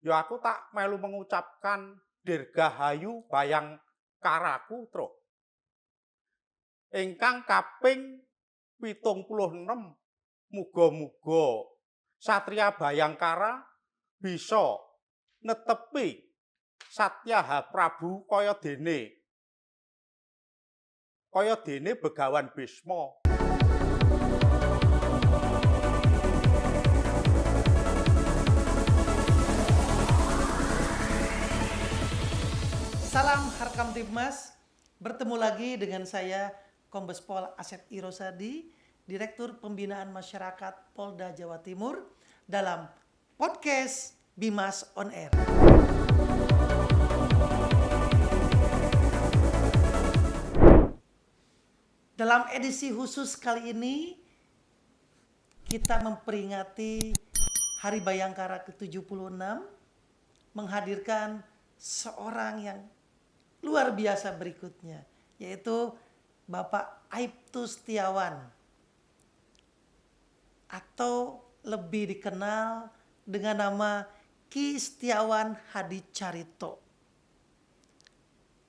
Ya aku tak melu mengucapkan dirgahayu Bayangkaraku Truk. Ingkang kaping 76, muga-muga Satria Bayangkara bisa netepi Satyaha Prabu kaya dene Begawan Bisma. Salam Harkam Tipmas, bertemu lagi dengan saya Kombes Pol Asep Irosadi, Direktur Pembinaan Masyarakat Polda Jawa Timur dalam podcast Bimas On Air. Dalam edisi khusus kali ini, kita memperingati Hari Bayangkara ke-76, menghadirkan seorang yang luar biasa berikutnya, yaitu Bapak Aibtu Setiawan, atau lebih dikenal dengan nama Ki Setiawan Hadi Carito.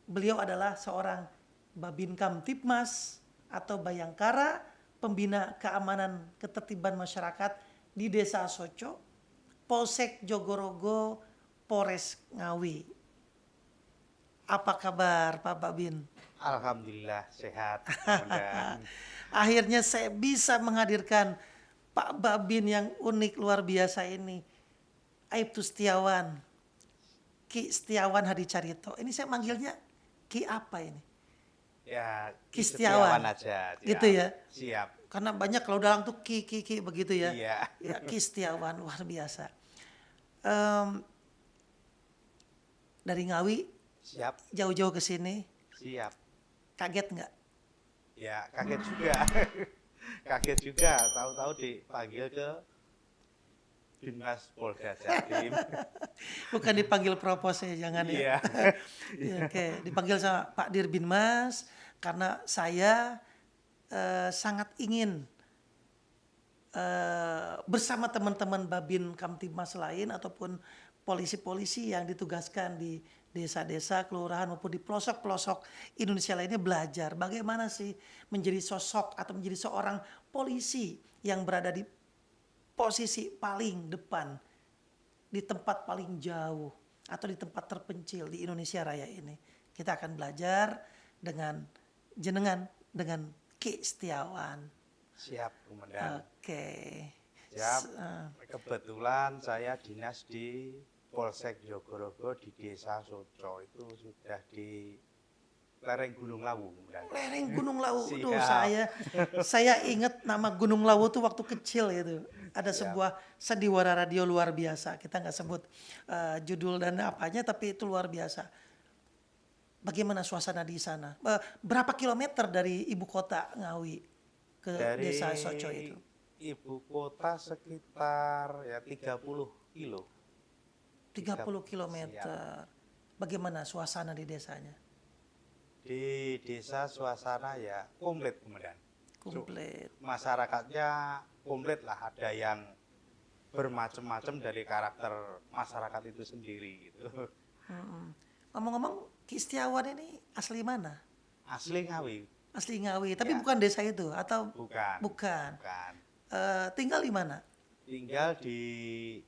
Beliau adalah seorang Babin Kamtibmas atau Bayangkara, pembina keamanan ketertiban masyarakat di Desa Soco, Polsek Jogorogo, Polres Ngawi. Apa kabar Pak Babin? Alhamdulillah sehat. Akhirnya saya bisa menghadirkan Pak Babin yang unik luar biasa ini. Aibtu Setiawan, Ki Setiawan Hadi Carito. Ini saya manggilnya Ki apa ini? Ya, Ki Setiawan aja. gitu ya. Siap. Karena banyak kalau dalang tuh Ki begitu ya. Iya. Ya, Ki Setiawan luar biasa. Dari Ngawi Siap. jauh-jauh ke sini, Siap. kaget nggak? Ya, kaget juga. Kaget juga, tahu-tahu dipanggil ke Binmas Polda Jatim. Bukan dipanggil propos ya, jangan ya. Iya. Ya, oke, dipanggil sama Pak Dirbinmas karena saya sangat ingin bersama teman-teman Babin Kamtibmas lain ataupun polisi-polisi yang ditugaskan di desa-desa, kelurahan maupun di pelosok-pelosok Indonesia lainnya belajar bagaimana sih menjadi sosok atau menjadi seorang polisi yang berada di posisi paling depan, di tempat paling jauh atau di tempat terpencil di Indonesia Raya ini. Kita akan belajar dengan jenengan, dengan Ki Setiawan. Siap, Komandan. Oke. Siap. Kebetulan saya dinas di Polsek Jogorogo di Desa Soco, itu sudah di lereng Gunung Lawu. Lereng Gunung Lawu. Aduh, Siap. saya ingat nama Gunung Lawu tuh waktu kecil itu. Ada sebuah sandiwara radio luar biasa. Kita nggak sebut judul dan apanya, tapi itu luar biasa. Bagaimana suasana di sana? Berapa kilometer dari ibu kota Ngawi ke Dari Desa Soco itu? ibu kota sekitar ya 30 kilo. 30 kilometer. Bagaimana suasana di desanya? Di desa suasana ya komplit, Komandan. Komplit. Masyarakatnya komplit lah, ada yang bermacam-macam dari karakter masyarakat itu sendiri gitu. Ngomong-ngomong, Ki Setiawan ini asli mana? Asli Ngawi. Asli Ngawi, tapi Ya. bukan desa itu atau Bukan. bukan? Bukan. Tinggal di mana? Tinggal di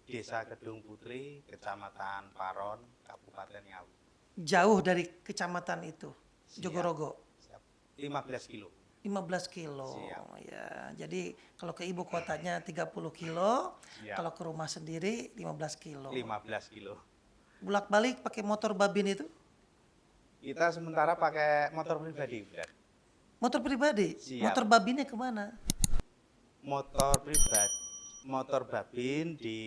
Desa Kedung Putri, Kecamatan Paron, Kabupaten Ngawi. Jauh dari kecamatan itu, Siap. Jogorogo. Siap. 15 kilo. 15 kilo. Siap. Ya, jadi kalau ke ibu kotanya 30 kilo, Siap. kalau ke rumah sendiri 15 kilo. 15 kilo. Bulak-balik pakai motor Babin itu? Kita sementara pakai motor pribadi, Budan. Motor pribadi? Siap. Motor Babinnya kemana? Motor pribadi, motor Babin di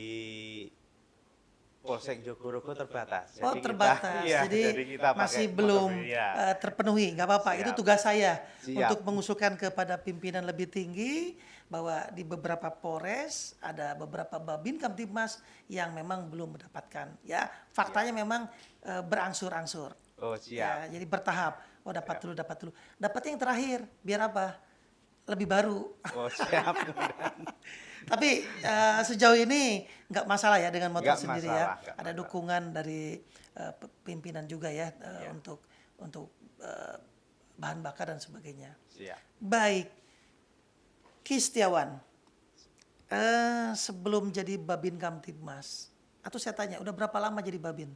Polsek Jogorogo terbatas. Oh, Jadi terbatas. Kita, jadi kita pakai masih motor belum pribadi, ya. terpenuhi. Nggak apa-apa. Siap. Itu tugas saya Siap. untuk mengusulkan kepada pimpinan lebih tinggi bahwa di beberapa Polres ada beberapa Babin Kamtibmas yang memang belum mendapatkan. Ya, faktanya memang berangsur-angsur. Oh, siap. Ya, jadi bertahap. Oh, dapat dulu. Dapat yang terakhir. Biar apa? lebih baru. Oh, siap. Tapi sejauh ini nggak masalah ya dengan motor Nggak sendiri ya. masalah, nggak Ada masalah. dukungan dari pimpinan juga ya Iya, untuk eh, bahan bakar dan sebagainya. siap. Baik, Ki Setiawan, sebelum jadi Babin Kamtibmas, atau saya tanya, udah berapa lama jadi Babin?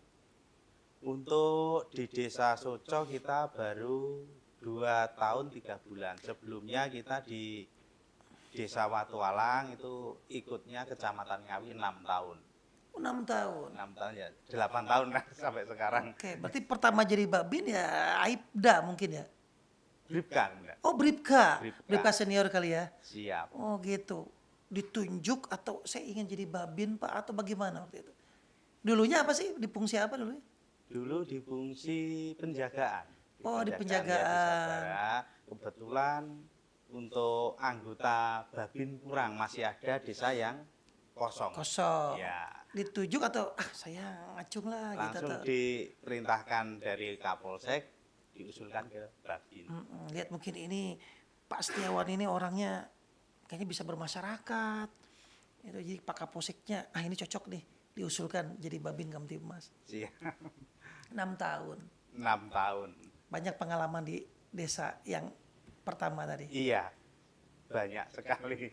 Untuk di Desa Soco kita baru 2 tahun 3 bulan. Sebelumnya kita di Desa Watualang itu ikutnya Kecamatan Ngawi 6 tahun. 6 tahun. 6 tahun ya, 8 tahun lah sampai sekarang. Oke, berarti pertama jadi Babin ya Aibda mungkin ya? Bribka, enggak? Oh, Bribka. Bribka. Bribka senior kali ya? Siap. Oh gitu. Ditunjuk atau saya ingin jadi Babin Pak atau bagaimana waktu itu? Dulunya apa sih? Di fungsi apa dulu? Dulu di fungsi penjagaan. Oh, di Ya, di penjagaan. Sabara. Kebetulan untuk anggota Babin kurang, masih ada desa yang kosong. Kosong. Ya, Ditunjuk atau saya ngacung lah gitu langsung atau diperintahkan dari Kapolsek diusulkan ke Babin. lihat mungkin ini Pak Setiawan ini orangnya kayaknya bisa bermasyarakat. Itu jadi Pak Kapolseknya, ini cocok nih diusulkan jadi Babin Kamtibmas. Siap. 6 tahun. 6 tahun. Banyak pengalaman di desa yang pertama tadi. Iya, banyak sekali.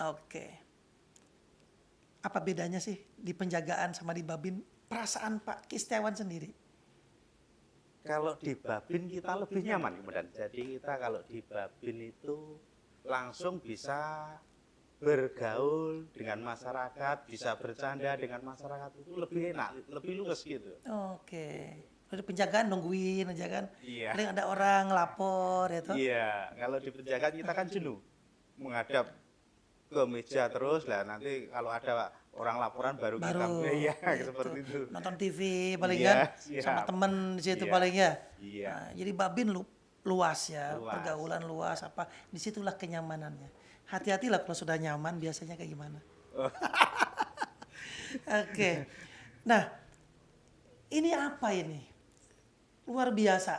Oke. Apa bedanya sih di penjagaan sama di Babin? Perasaan Pak Ki Setiawan sendiri. Kalau di Babin kita lebih nyaman kemudian. Jadi kita kalau di Babin itu langsung bisa bergaul dengan masyarakat, bisa bercanda dengan masyarakat, itu lebih enak, lebih luas gitu. Oke. Di penjagaan nungguin aja kan. Iya. Paling ada orang lapor ya toh. Iya, kalau di penjagaan kita kan jenuh menghadap ke meja terus lah, nanti kalau ada orang laporan baru kita iya gitu. seperti itu. Nonton TV paling Iya, kan siap. sama temen di situ Iya. paling ya. Iya. Nah, jadi Babin luas ya, Luas. pergaulan luas apa. Disitulah kenyamanannya. Hati-hatilah kalau sudah nyaman biasanya kayak gimana. Oh. Oke. Nah, ini apa ini? Luar biasa.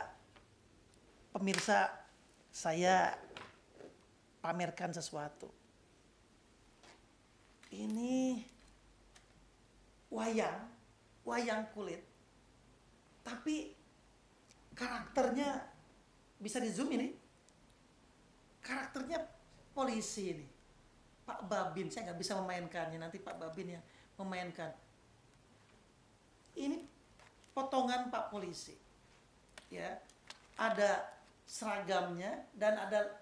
Pemirsa, saya pamerkan sesuatu. Ini wayang kulit. Tapi karakternya bisa di zoom ini. Karakternya polisi ini. Pak Babin, saya nggak bisa memainkannya. Nanti Pak Babin yang memainkan. Ini potongan Pak polisi. Ya, ada seragamnya dan ada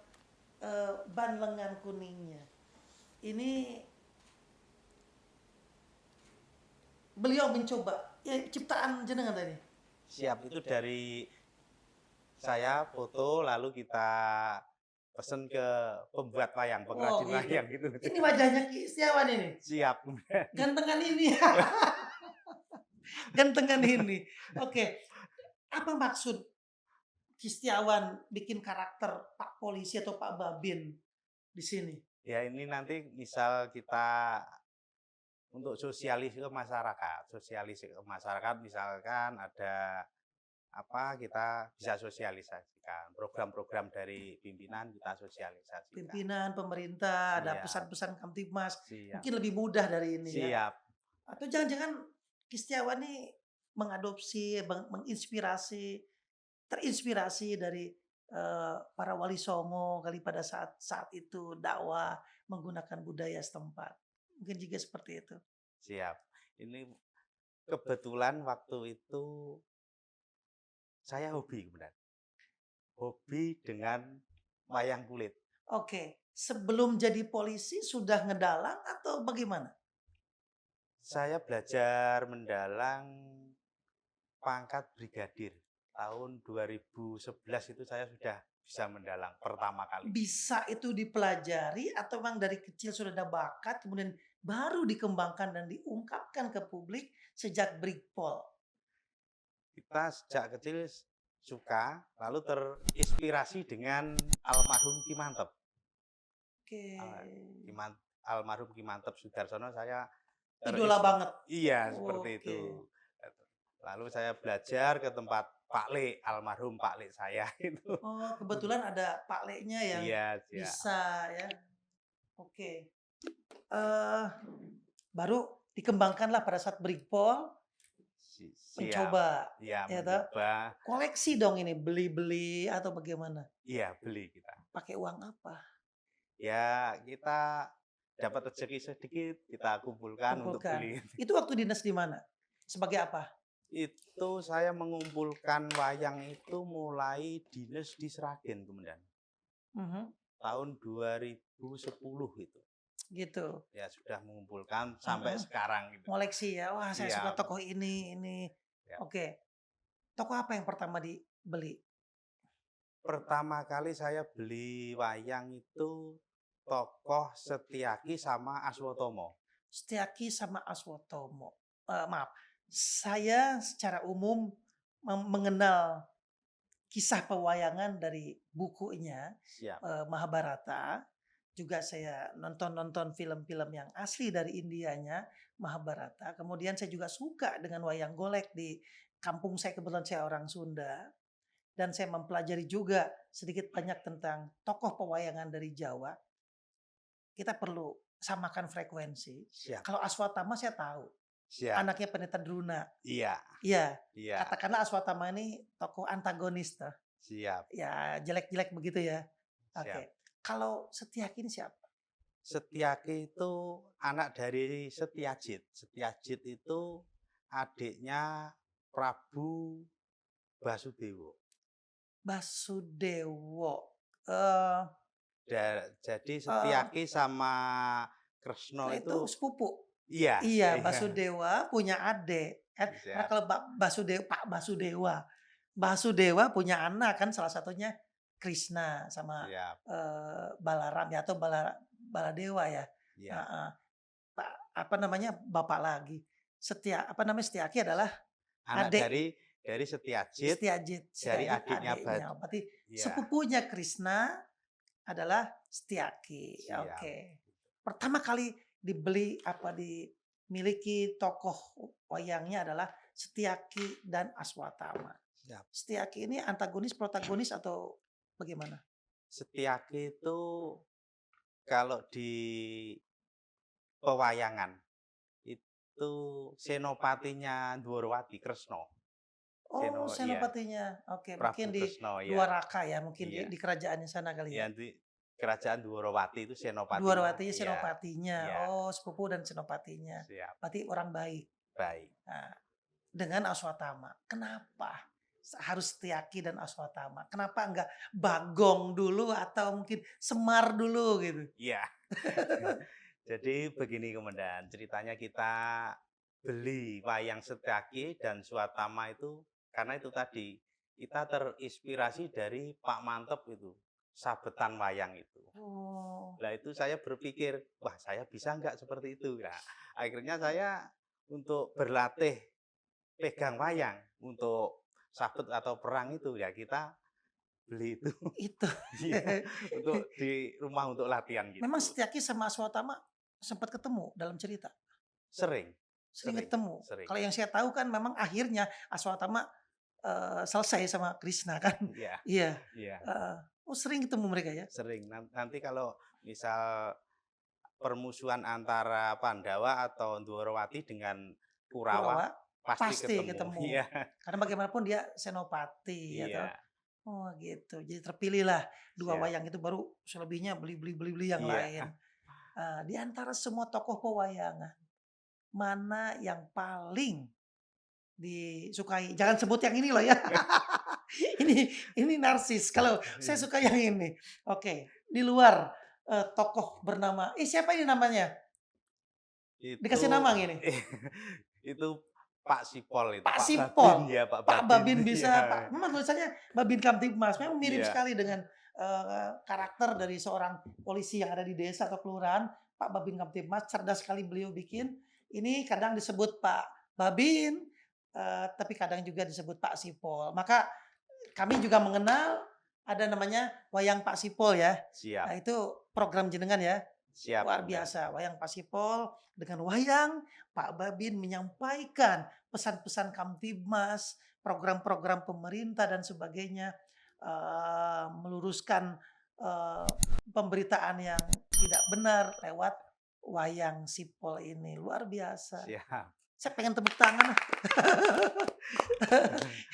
ban lengan kuningnya. Ini beliau mencoba ya ciptaan jenengan tadi. Siap, itu dari saya foto lalu kita pesen ke pembuat wayang, pengrajin gitu. wayang gitu. Ini wajahnya Ki Setiawan ini. Siap. Gantengan ini. Gantengan ini. Oke. Apa maksud Ki Setiawan bikin karakter Pak Polisi atau Pak Babin di sini? Ya ini nanti misal kita untuk sosialisasi ke masyarakat misalkan ada apa kita bisa sosialisasikan program-program dari pimpinan kita sosialisasikan. Pimpinan, pemerintah, ada Siap. pesan-pesan Kamtibmas. Siap. Mungkin lebih mudah dari ini ya. Siap. Atau jangan-jangan Ki Setiawan ini mengadopsi, terinspirasi dari para wali songo kali pada saat itu dakwah menggunakan budaya setempat. Mungkin juga seperti itu. Siap. Ini kebetulan waktu itu saya hobi kemudian. Hobi dengan wayang kulit. Oke, sebelum jadi polisi sudah ngedalang atau bagaimana? Saya belajar mendalang pangkat brigadir. Tahun 2011 itu saya sudah bisa mendalang pertama kali. Bisa itu dipelajari atau memang dari kecil sudah ada bakat kemudian baru dikembangkan dan diungkapkan ke publik sejak Brigpol? Kita sejak kecil suka, lalu terinspirasi dengan almarhum Ki Mantep. Oke. Almarhum Ki Mantep Sudarsono saya Idola banget. Iya, seperti Oke. itu. Lalu saya belajar ke tempat Pak Le, almarhum Pak Le saya itu. Oh, kebetulan ada Pak Le-nya yang Iya, siap. bisa ya. Oke. Eh, baru dikembangkanlah pada saat Brigpol Siap. mencoba Iya, ya toh. mencoba. Koleksi dong ini, beli-beli atau bagaimana? Iya, beli kita. Pakai uang apa? Ya, kita dapat rezeki sedikit, kita kumpulkan untuk Kumpulkan. beli. Itu waktu dinas di mana? Sebagai apa? Itu saya mengumpulkan wayang itu mulai dinas di Sragen, Komandan. Mhm, Tahun 2010 itu. gitu. Ya, sudah mengumpulkan sampai Mhm. sekarang gitu. Ngoleksi ya. Wah, saya suka Iya. tokoh ini. Ya. Oke. Tokoh apa yang pertama dibeli? Pertama kali saya beli wayang itu tokoh Setyaki sama Aswotomo. Setyaki sama Aswotomo. Maaf, saya secara umum mengenal kisah pewayangan dari bukunya Siap. Mahabharata. Juga saya nonton film-film yang asli dari Indianya, Mahabharata. Kemudian saya juga suka dengan wayang golek di kampung saya, kebetulan saya orang Sunda. Dan saya mempelajari juga sedikit banyak tentang tokoh pewayangan dari Jawa. Kita perlu samakan frekuensi. Siap. Kalau Aswatama saya tahu, Siap. anaknya Pendeta Druna. Iya. Iya, Iya. katakanlah Aswatama ini tokoh antagonis toh. Siap. Ya, jelek-jelek begitu ya. Siap. Oke. Kalau Setyaki ini siapa? Setyaki itu anak dari Setyajit. Setyajit itu adiknya Prabu Basudewo. Basudewo. Eh, Jadi Setyaki sama Kresna itu itu sepupu. iya. Iya, Iya. Basudewa punya adik. Kan? Karena Siap. kalau Pak Basudewa. Basudewa punya anak kan, salah satunya Krishna sama Siap. Balaram ya, atau Baladewa ya. Iya. Heeh. Pak apa namanya, bapak lagi. Setyaki adalah Anak adik dari Setyajit, Setyajit. dari Setyajit adiknya adiknya. Berarti Iya. sepupunya Krishna adalah Setyaki. Siap. Oke. Pertama kali dibeli apa dimiliki tokoh wayangnya adalah Setyaki dan Aswatama. Siap. Setyaki ini antagonis, protagonis atau bagaimana? Setyaki itu kalau di pewayangan itu senopatinya Dwarawati, Kresna. Oh, Iya. senopatinya. Oke, Prabu mungkin di Kresna, Dua ya. Raka ya, mungkin Iya. di kerajaannya sana kali Ya, ya. di kerajaan Dwarawati itu senopatinya. Dwarawatinya Iya. senopatinya. Iya. Oh, sepupu dan senopatinya. Siap. Berarti orang baik. Baik. Nah, dengan Aswatama. Kenapa harus Setyaki dan Aswatama? Kenapa enggak Bagong dulu atau mungkin Semar dulu gitu? Iya. Jadi begini Komandan, ceritanya kita beli wayang Setyaki dan Swatama itu karena itu tadi kita terinspirasi dari Pak Mantep itu, sabetan wayang itu. Oh, Nah itu saya berpikir, wah saya bisa nggak seperti itu. Nah, akhirnya saya untuk berlatih pegang wayang untuk sabet atau perang itu ya kita beli itu. itu. Iya, untuk di rumah untuk latihan gitu. Memang Setyaki sama Aswatama sempat ketemu dalam cerita. Sering. Sering ketemu. Sering. Kalau yang saya tahu kan memang akhirnya Aswatama selesai sama Krishna kan. Iya. Iya. Iya. Oh, sering ketemu mereka ya? Sering. Nanti kalau misal permusuhan antara Pandawa atau Dwarawati dengan Kurawa, pasti ketemu. Iya. Karena bagaimanapun dia senopati ya toh. Iya. Oh gitu. Jadi terpilihlah dua Siap. wayang itu, baru selebihnya beli yang Iya. lain. Di antara semua tokoh pewayangan, mana yang paling disukai? Jangan sebut yang ini loh ya. ini narsis. Kalau saya suka yang ini. Oke, di luar tokoh bernama, siapa ini namanya? Dikasih nama gini. Itu Pak Sipol itu. Pak Sipol. Babin ya, Pak Babin bisa. Iya. Pak, memang tulisannya Babin Kamtibmas. Memang mirip Iya. sekali dengan karakter dari seorang polisi yang ada di desa atau kelurahan. Pak Babin Kamtibmas, cerdas sekali beliau bikin. Ini kadang disebut Pak Babin, tapi kadang juga disebut Pak Sipol. Maka kami juga mengenal ada namanya wayang Pak Sipol ya. Siap. Nah, itu program jenengan ya. Siap, Luar Komandan. biasa, wayang Pasipol dengan wayang Pak Babin menyampaikan pesan-pesan Kamtibmas, program-program pemerintah dan sebagainya, meluruskan, eee, pemberitaan yang tidak benar lewat wayang Sipol ini, luar biasa. Siap. Saya pengen tepuk tangan ah.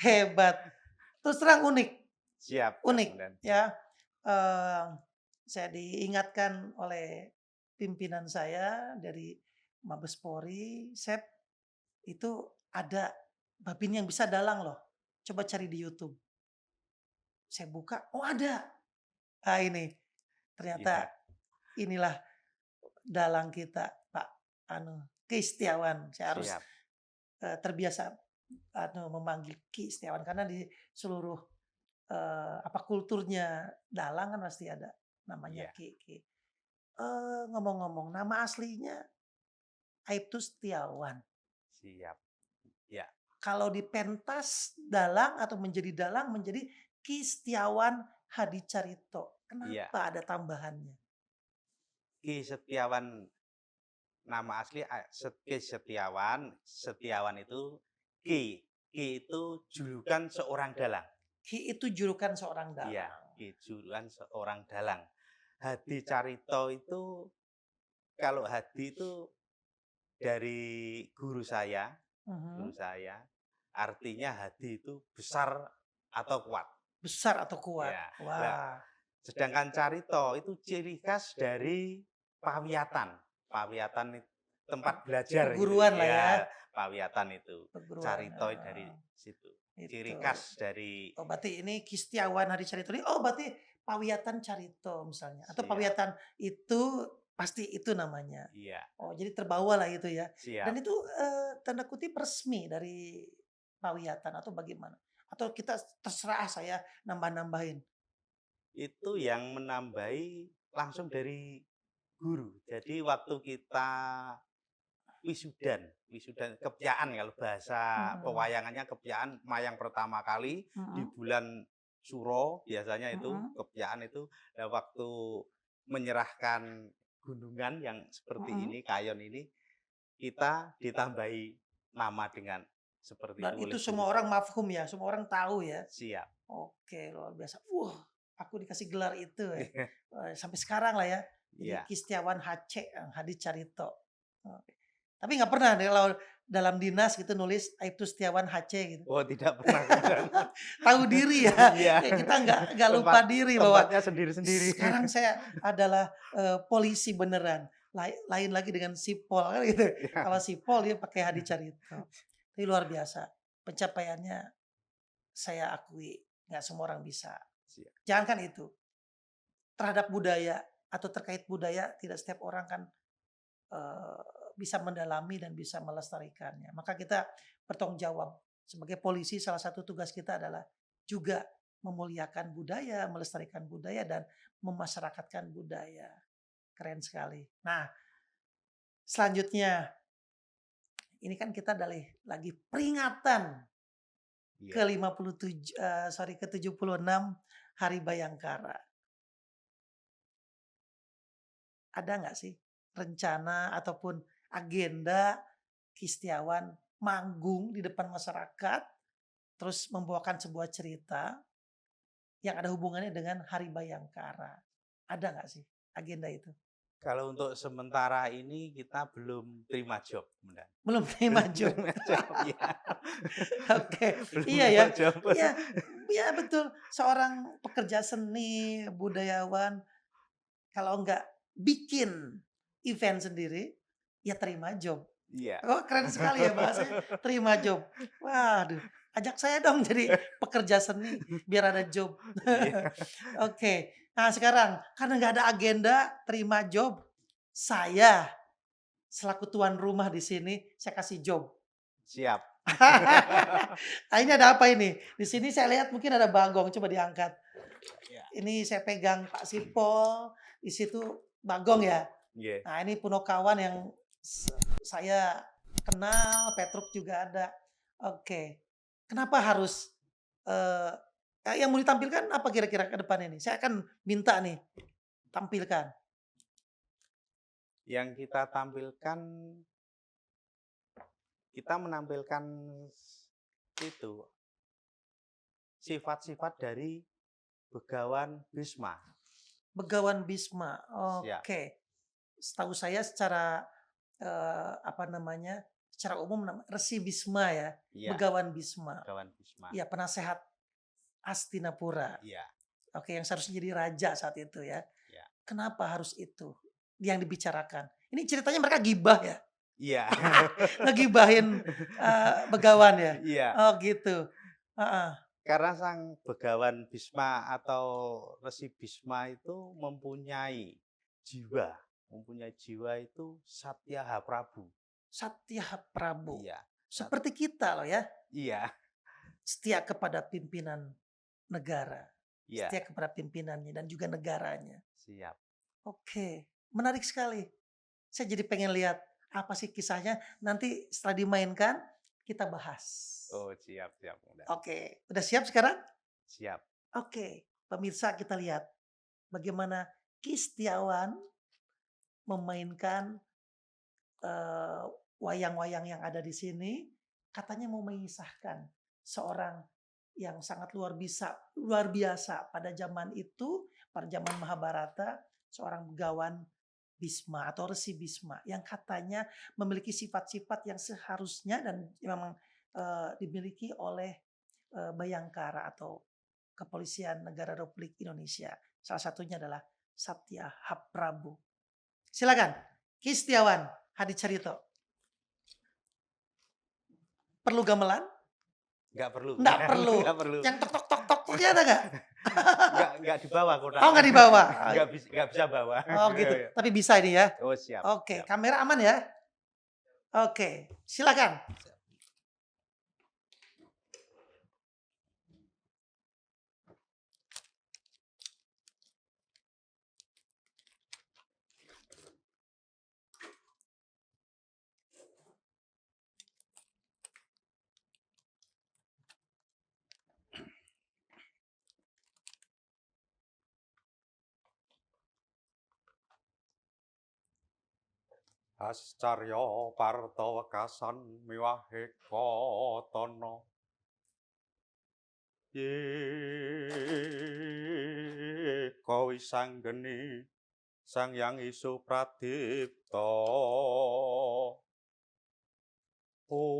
Hebat. Terus terang unik Siap, Kak unik Komandan. ya, eee, saya diingatkan oleh pimpinan saya dari Mabes Polri, "Sep, itu ada babin yang bisa dalang loh, coba cari di YouTube." Saya buka, oh ada. Ah, ini ternyata Iya, inilah dalang kita, Pak Ki Setiawan. Saya harus, siap. terbiasa memanggil Ki Setiawan karena di seluruh, kulturnya dalang kan pasti ada namanya Iya, Ki. Ngomong-ngomong nama aslinya Aibtu Setiawan. siap. Ya, Kalau dipentas dalang atau menjadi dalang menjadi Ki Setiawan Hadi Carito. iya. Kenapa ada tambahannya? Ki Setiawan, nama asli Ki Setiawan. Setiawan itu Ki. Ki itu julukan seorang dalang. Ki itu julukan seorang Iya, dalang. Ki julukan seorang dalang. Hadi Carito itu, kalau Hadi itu dari guru saya, guru Mhm. saya. Artinya Hadi itu besar atau kuat. Besar atau kuat? Ya. Lah, Wah, sedangkan Carito itu ciri khas dari pawiatan. Pawiatan tempat belajar gitu. perguruan lah ya, Ya, pawiatan itu. perguruan. Carito dari situ. Ciri Itu. khas dari Oh, berarti ini Ki Setiawan Hadi Carito ini, oh berarti Pawiatan Carito misalnya, atau siap. Pawiatan itu pasti itu namanya. Iya, Oh, jadi terbawa lah itu ya. Dan siap. itu, tanda kutip resmi dari Pawiatan atau bagaimana? Atau kita terserah saya nambah-nambahin? Itu yang menambahi langsung dari guru. Jadi waktu kita wisudan, wisudan kepyaan, kalau bahasa Mhm, pewayangannya kepyaan, mayang pertama kali di mhm, bulan Suro biasanya itu mhm, kepyaan itu. Nah, waktu menyerahkan gunungan yang seperti mhm. ini, kayon ini, kita ditambahi nama dengan seperti Dan itu itu oleh guru semua orang saya. mafhum ya, semua orang tahu ya? Siap. Oke, luar biasa. Wah, aku dikasih gelar itu ya, sampai sekarang lah ya. Jadi Iya. Ki Setiawan HC, Hadi Carito. Oke. Tapi nggak pernah deh kalau dalam dinas gitu nulis Aibtu Setiawan HC gitu. Oh, tidak pernah kemudian. Tahu diri ya, Iya. kayak kita nggak lupa Tempat diri bahwa tempatnya sendiri-sendiri. sekarang saya adalah, polisi beneran. Lain lagi dengan sipol kan gitu. Iya. Kalau sipol dia pakai Hadi Carito. Tapi luar biasa, pencapaiannya saya akui nggak semua orang bisa. Siap. Jangankan itu, terhadap budaya atau terkait budaya tidak setiap orang kan, eee, bisa mendalami dan bisa melestarikannya. Maka kita bertanggung jawab. Sebagai polisi salah satu tugas kita adalah juga memuliakan budaya, melestarikan budaya dan memasyarakatkan budaya. Keren sekali. Nah, selanjutnya ini kan kita lagi peringatan Iya. ke-57 ke-76 Hari Bayangkara. Ada nggak sih rencana ataupun agenda Ki Setiawan manggung di depan masyarakat, terus membawakan sebuah cerita yang ada hubungannya dengan Hari Bayangkara? Ada nggak sih agenda itu? Kalau untuk sementara ini kita belum terima job, Komandan. Belum Belum terima job. terima job, iya. Oke, Belum iya ya. dapat job. Iya, iya betul. Seorang pekerja seni, budayawan, kalau nggak bikin event sendiri, ya terima job. Iya. Oh, keren sekali ya bahasanya, terima job. Waduh, ajak saya dong jadi pekerja seni biar ada job. Iya. Oke, nah sekarang karena nggak ada agenda terima job, saya selaku tuan rumah di sini, saya kasih job. Siap. Nah, ini ada apa ini? Di sini saya lihat mungkin ada bagong, coba diangkat. Iya. Ini saya pegang Pak Sipol, di situ bagong ya. Iya. Nah, ini Punokawan yang s saya kenal, Petruk juga ada. Oke. Kenapa harus, eee, yang mau ditampilkan apa kira-kira ke depan ini? Saya akan minta nih, tampilkan. Yang kita tampilkan, kita menampilkan itu sifat-sifat dari Begawan Bisma. Begawan Bisma. Siap. Oke. Setahu saya secara apa namanya? Secara umum Resi Bisma ya. Iya, Begawan Bisma. Begawan Bisma. Ya, penasehat Hastinapura. Iya, Oke, yang seharusnya jadi raja saat itu ya. iya. Kenapa harus itu yang dibicarakan? Ini ceritanya mereka gibah ya? Iya. Ngegibahin Begawan ya? Iya. Oh gitu. Heeh. Karena sang Begawan Bisma atau Resi Bisma itu mempunyai jiwa itu Satya Prabu. Satya Prabu. Iya. Seperti kita loh ya. Iya. Setia kepada pimpinan negara. Iya. Setia kepada pimpinannya dan juga negaranya. Siap. Oke, menarik sekali. Saya jadi pengen lihat apa sih kisahnya. Nanti setelah dimainkan kita bahas. Oh, siap. Oke, udah siap sekarang? Siap. Oke, pemirsa kita lihat bagaimana Ki Setiawan memainkan wayang-wayang yang ada di sini. Katanya mau mengisahkan seorang yang sangat luar biasa pada zaman itu, pada zaman Mahabharata, seorang Begawan Bisma atau Resi Bisma yang katanya memiliki sifat-sifat yang seharusnya dan memang dimiliki oleh Bayangkara atau Kepolisian Negara Republik Indonesia. Salah satunya adalah Satya Prabu. Silakan, Ki Setiawan Hadi Carito. Perlu gamelan? Nggak perlu. Nggak perlu. Nggak perlu. Yang tok-tok-tok-toknya ada nggak? Nggak dibawa kotak. Oh, nggak dibawa. Nggak bisa bawa. Oh gitu. Tapi bisa ini ya. Oh, siap. Oke, Siap. kamera aman ya. Oke, silakan. Ascarya parta wekasan miwahe katana. Kowi sanggeni sang yang isu pradipta. Om.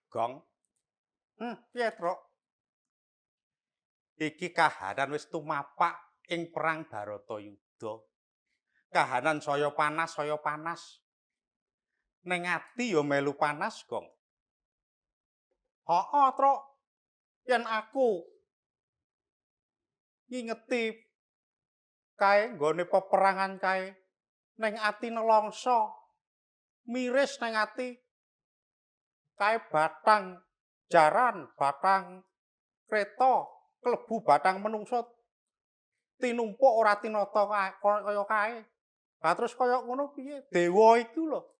Gong. Piye, Truk? Iki kahanan wis tumapak ing perang Baratayuda. Kahanan saya panas. Ning ati ya melu panas, Gong. Hooh, Truk. Yen aku ngingeti kae nggone peperangan kae ning ati nelongso. Miris ning ati. Kae batang jaran, batang kreta, klebu batang menungso tinumpuk ora tinata kaya kae. Lah terus kaya ngono piye? Dewa iku lho.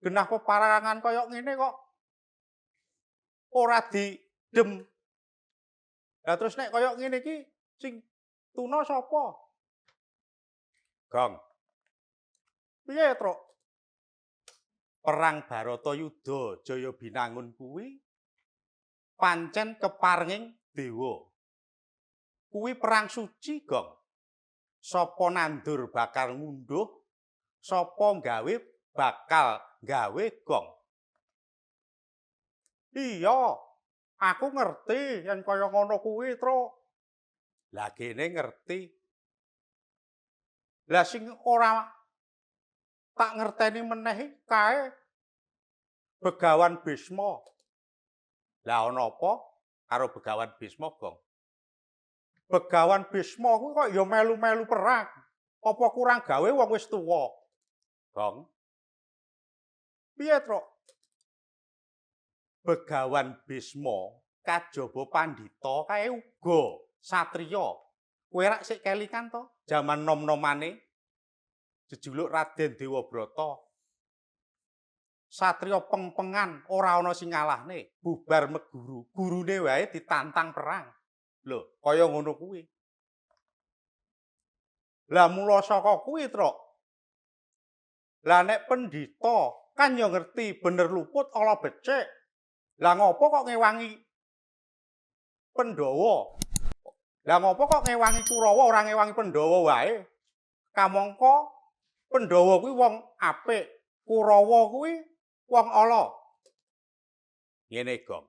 Genah peparangan kaya ngene kok ora didem. Lah terus nek kaya ngene iki sing tuna sapa? Gong. Piye, Truk? Perang Baratayuda Jaya Binangun kuwi pancen keparenging dewa. Kuwi perang suci, Gong. Sapa nandur bakal ngunduh, sapa gawe bakal gawe, Gong. Iya, aku ngerti yen kaya ngono kuwi, Truk. Lah kene ngerti. Lah sing ora tak ngerteni meneh kae Begawan Bisma. Lah ana apa karo Begawan Bisma, Gong? Begawan Bisma kuwi kok ya melu-melu perang. Apa kurang gawe wong wis tuwa? Gong. Piye, Truk? Begawan Bisma kajaba pandhita kae uga satriya. Kowe rak sik kelingan to jaman nom-nomane jejuluk Raden Dewabrata. Satriya pengpengan ora ana sing ngalahne, bubar meguru, gurune wae ditantang perang. Lho, kaya ngono kuwi. Lah mula saka kuwi, Truk. Lah nek pendhita kan ya ngerti bener luput ala becik. Lah ngopo kok ngewangi Pandhawa? Lah ngopo kok ngewangi Kurawa ora ngewangi Pandhawa wae? Kamangka Pandhawa kuwi wong apik, Kurawa kuwi wong ala. Ngene, Gong.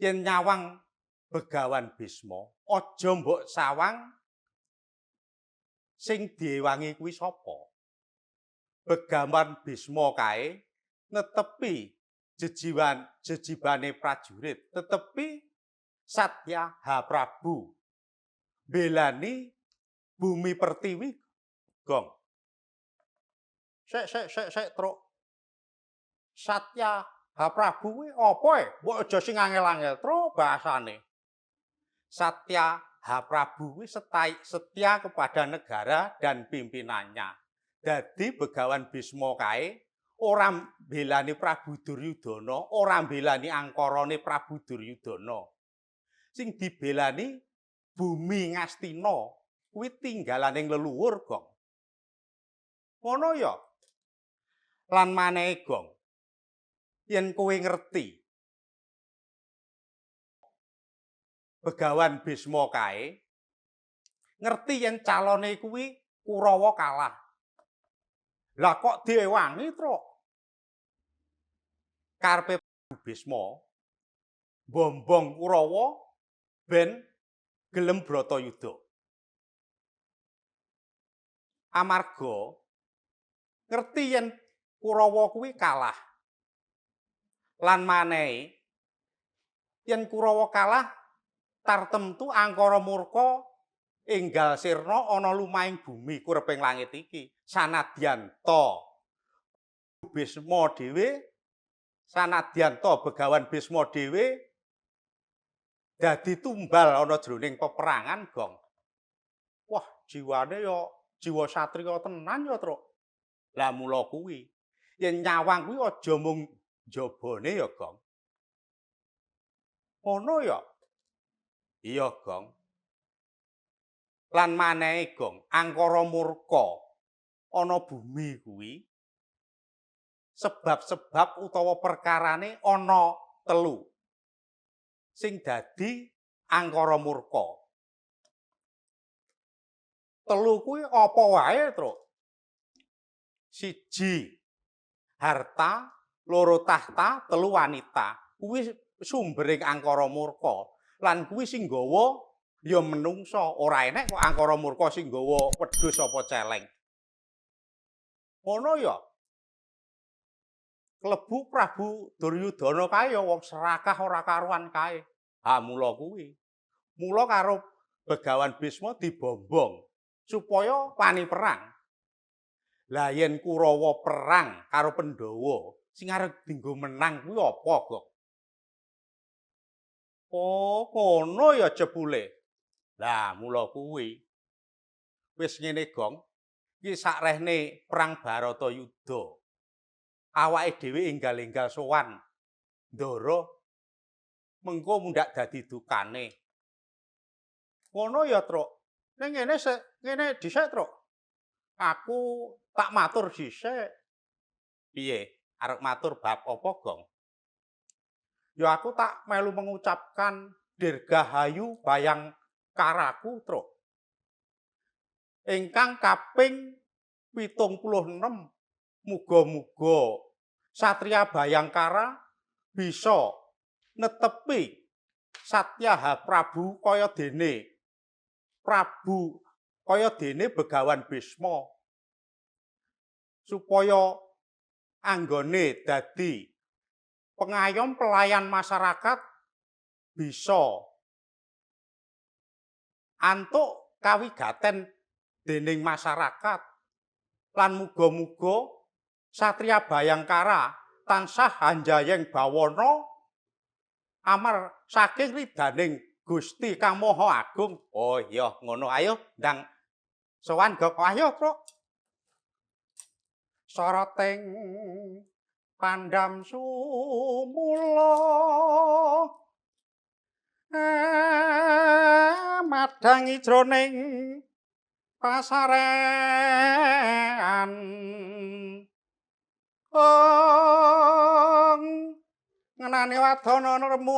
Yen nyawang Begawan Bisma, aja mbok sawang sing diewangi kuwi sapa? Begawan Bisma kae netepi jejibane prajurit, tetepi Satya Ha Prabu. Belani Bumi Pertiwi, Gong. Sik, Truk. Satya Ha Prabu kuwi apa e? Mbok aja sing angel-angel, Truk, bahasane. Satya Ha Prabu kuwi setia kepada negara dan pimpinannya. Dadi Begawan Bisma kae ora mbelani Prabu Duryudana, ora mbelani angkarane Prabu Duryudana. Sing dibelani Bumi Ngastina kuwi tinggalaning leluhur, Gong. Ngono ya. Lan maneh, Gong. Yen kowe ngerti Begawan Bisma kae ngerti yen calone kuwi Kurawa kalah. Lah kok diewangi, Truk? Karepe Bisma bombong Kurawa ben gelem Bratayuda. Amarga ngerti yen Kurawa kuwi kalah. Lan maneh yen Kurawa kalah tartemtu angkara murka enggal sirna ana lumahing bumi kureping langit iki. Sanadyan Bisma dhewe, sanadyan Begawan Bisma dhewe dadi tumbal ana jroning peperangan, Gong. Wah, jiwane ya jiwa satriya tenan ya, Truk. Lah mula kuwi, yen nyawang kuwi aja mung jabane ya, Gong. Ngono ya? Iya, Gong. Lan maneh, Gong, angkara murka ana bumi kuwi sebab-sebab utawa perkarane ana 3 sing dadi angkara murka. 3 kuwi apa wae, Truk? 1 harta, 2 tahta, 3 wanita. Kuwi sumbering angkara murka. Lan kuwi sing nggawa ya menungsa. Ora enek kok angkara murka sing nggawa wedhus apa celeng. Ngono ya. Klebu Prabu Duryudana kae ya wong serakah ora karuan kae. Ha mula kuwi. Mula karo Begawan Bisma dibombong supaya wani perang. Lah yen Kurawa perang karo Pandhawa, sing arep dienggo menang kuwi apa, Gong? Oh, ngono ya jebule. Lah mula kuwi. Wis ngene, Gong. Iki sakrehne perang Baratayuda. Awake dhewe enggal-enggal sowan Ndara mengko mundak dadi dukane. Ngono ya, Truk. Ning ngene dhisik, Truk. Aku tak matur dhisik. Piye? Arep matur bab apa, Gong? Ya aku tak melu mengucapkan dirgahayu Bayangkaraku, Truk. Ingkang kaping 76. Muga-muga Satria Bayangkara bisa netepi Satya Ha Prabu kaya dene Begawan Bisma supaya anggone dadi pengayom pelayan masyarakat bisa antuk kawigaten dening masyarakat lan muga-muga Satria Bayangkara tansah hanjayeng bawana amar saking ridaning Gusti Kang Maha Agung. Oh iya ngono, ayo ndang sowan, Gong. Ayo, Truk. soroting pandam sumula madangi jroning pasarean ngenani wadana remu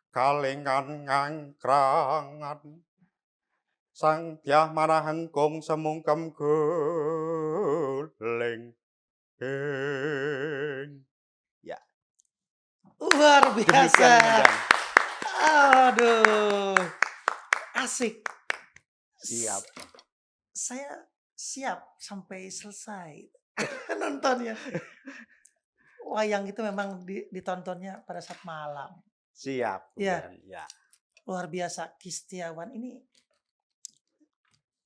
kalingan ngangkrangan sang dyah marahengkung semungkem guling ya Luar biasa. demikian Komandan. Aduh, asik. Siap. Saya siap sampai selesai nontonnya. Wayang itu memang ditontonnya pada saat malam. Siap Ya. Komandan. Ya. Luar biasa. Ki Setiawan ini,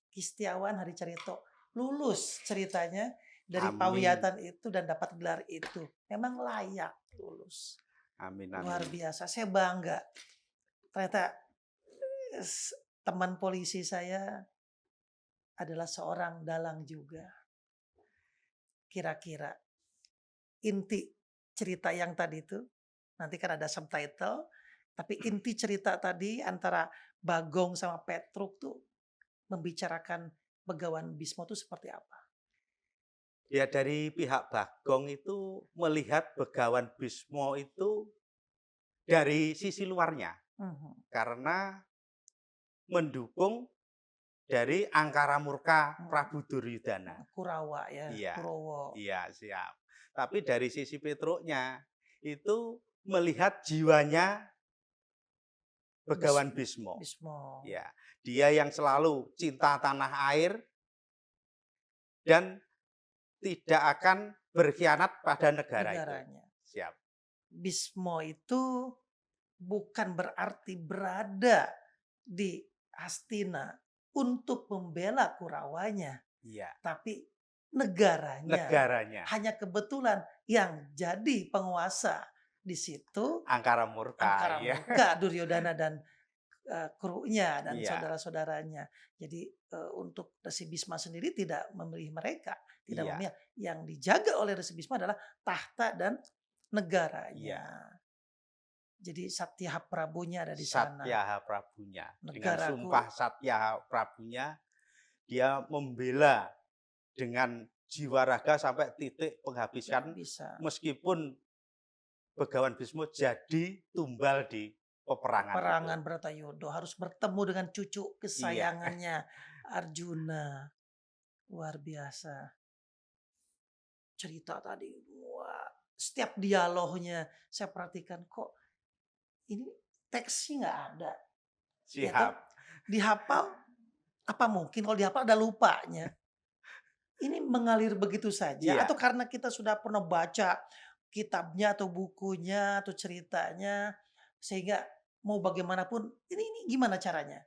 Ki Setiawan Hadicarito lulus ceritanya dari Amin. Pawiyatan itu dan dapat gelar itu. Memang layak lulus. Amin, Luar amin. biasa. Saya bangga. Ternyata teman polisi saya adalah seorang dalang juga. Kira-kira inti cerita yang tadi itu, nanti kan ada subtitle, tapi inti cerita tadi antara Bagong sama Petruk tuh membicarakan Begawan Bismo itu seperti apa? Ya dari pihak Bagong itu melihat Begawan Bismo itu dari sisi luarnya. Karena mendukung dari angkara murka Prabu Duryudana. Kurawa ya, Iya. Kurowo. Iya, siap. Tapi dari sisi Petruknya itu melihat jiwanya Begawan Bismo. Ya, dia yang selalu cinta tanah air dan tidak akan berkhianat pada negaranya. Itu. Siap. Bismo itu bukan berarti berada di Hastina untuk membela Kurawanya. Iya. Tapi negaranya. Hanya kebetulan yang jadi penguasa di situ Angkara Murka Duryodana dan krunya dan saudara-saudaranya. Jadi untuk Resi Bisma sendiri tidak memilih mereka, tidak memilih. Yang dijaga oleh Resi Bisma adalah tahta dan negaranya. Jadi Satya Prabunya ada di sana. Satya Prabunya. Dengan sumpah Satya Prabunya dia membela dengan jiwa raga sampai titik penghabisan meskipun Begawan Bismo jadi tumbal di peperangan Bratayuda, harus bertemu dengan cucu kesayangannya Arjuna. Luar biasa. Cerita tadi, wah, setiap dialognya saya perhatikan kok ini teksnya nggak ada. Siap. Ya, dihafal, apa mungkin kalau dihafal ada lupanya. Ini mengalir begitu saja atau karena kita sudah pernah baca kitabnya atau bukunya atau ceritanya sehingga mau bagaimanapun ini gimana caranya?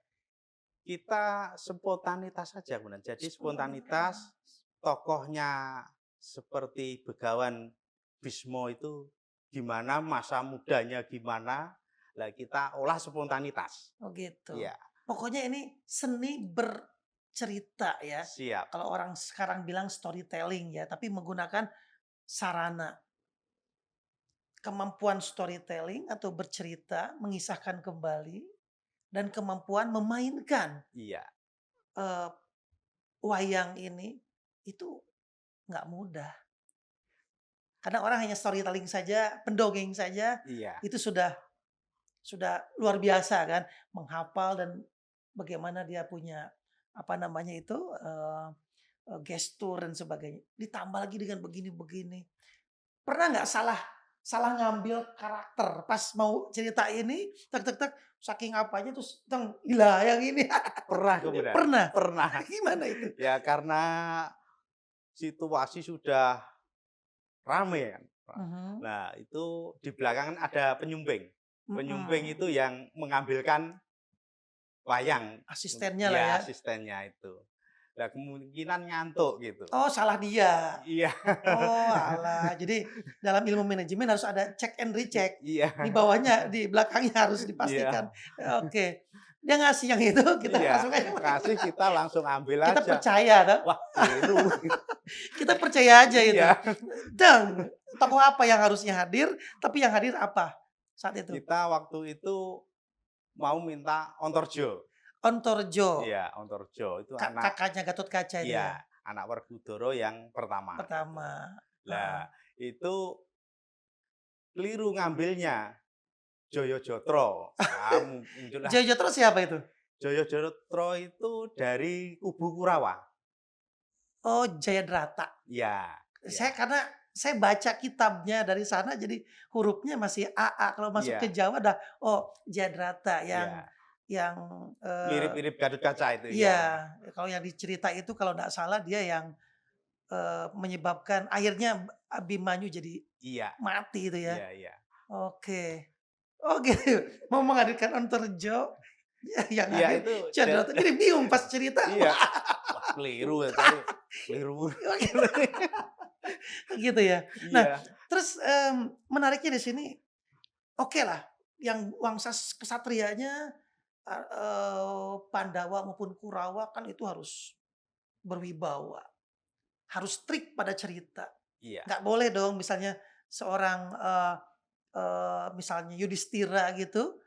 Kita spontanitas saja, kemudian. Jadi spontanitas tokohnya seperti Begawan Bismo itu gimana, masa mudanya gimana, lah kita olah spontanitas. Oh gitu. Ya. Pokoknya ini seni bercerita ya. Siap. Kalau orang sekarang bilang storytelling ya, tapi menggunakan sarana. Kemampuan storytelling atau bercerita, mengisahkan kembali, dan kemampuan memainkan wayang ini itu nggak mudah. Karena orang hanya storytelling saja, pendongeng saja, itu sudah luar biasa kan, menghafal dan bagaimana dia punya gestur dan sebagainya. Ditambah lagi dengan begini-begini. Pernah nggak salah ngambil karakter pas mau cerita ini saking apanya terus gila yang ini. Pernah. Gimana itu? Ya karena situasi sudah ramai kan. Nah itu di belakang ada penyumbing. Penyumbing itu yang mengambilkan wayang. Asistennya lah ya. Asistennya itu. Nah kemungkinan ngantuk gitu. Oh salah dia. Iya. Oh alah. Jadi dalam ilmu manajemen harus ada check and recheck. Iya. Di bawahnya, di belakangnya harus dipastikan. Oke. Dia ngasih yang itu, kita Iya, langsung aja kasih kita langsung ambil kita aja. percaya toh. Wah, keliru. Kita percaya aja itu. Iya, Dang, tokoh apa yang harusnya hadir, tapi yang hadir apa saat itu? kita waktu itu mau minta Ontorjo. Ontorjo, Iya, Ontorjo itu anak, kakaknya Gatot Kaca itu ya, iya, anak Werkudara yang pertama. pertama. Lah, Heeh. itu keliru ngambilnya Joyo Jotro. Nah, muncullah Jojo terus siapa itu? Joyo Jotro itu dari kubu Kurawa. Oh, Jayadrata. Iya, iya, Karena saya baca kitabnya dari sana jadi hurufnya masih AA. Kalau masuk ke iya, Jawa dah oh Jayadrata iya. yang Mirip-mirip Gatot Kaca itu ya. iya, kalau yang dicerita itu kalau nggak salah dia yang menyebabkan akhirnya Abimanyu jadi Iya, mati itu ya. iya, iya. Oke. Oh gitu. Mau menghadirkan Ontorjo yang Iya hadir itu Jayadrata. Jadi bingung pas cerita. iya. Wah, keliru ya tadi. Keliru. Gitu ya. Nah, Iya, terus menariknya di sini oke lah yang wangsa kesatrianya Pandawa maupun Kurawa kan itu harus berwibawa, harus trik pada cerita. iya. Nggak boleh dong misalnya seorang misalnya Yudhistira gitu,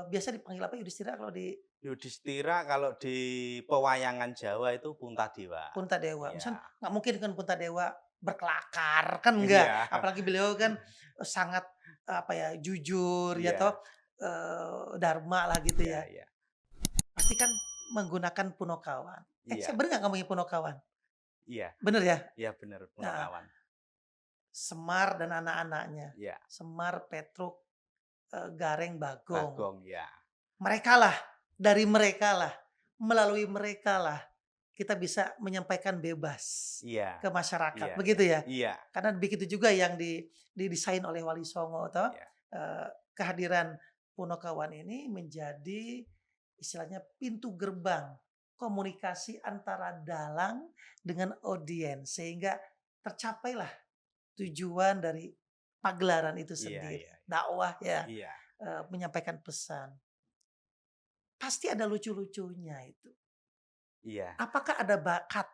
biasa dipanggil apa Yudhistira kalau di Yudhistira kalau di pewayangan Jawa itu Puntadewa. Puntadewa. Misal Iya. nggak mungkin kan Puntadewa berkelakar, kan enggak. Iya. Apalagi beliau kan sangat apa ya, jujur ya Iya. toh, dharma lah gitu Iya, ya. iya. Pasti kan menggunakan Punokawan. Saya Iya. bener nggak ngomongin Punokawan? Iya. Bener ya? Iya benar Nah, Punakawan. Semar dan anak-anaknya. Iya. Semar, Petruk, Gareng, Bagong. Bagong ya. Merekalah, dari merekalah, melalui merekalah kita bisa menyampaikan bebas Iya. ke masyarakat, Iya. begitu ya? Iya. Karena begitu juga yang didesain oleh Wali Songo toh, Iya. kehadiran Punokawan ini menjadi istilahnya pintu gerbang komunikasi antara dalang dengan audiens sehingga tercapailah tujuan dari pagelaran itu Iya, sendiri. iya. Dakwah ya, Iya. menyampaikan pesan. Pasti ada lucu-lucunya itu. Iya. Apakah ada bakat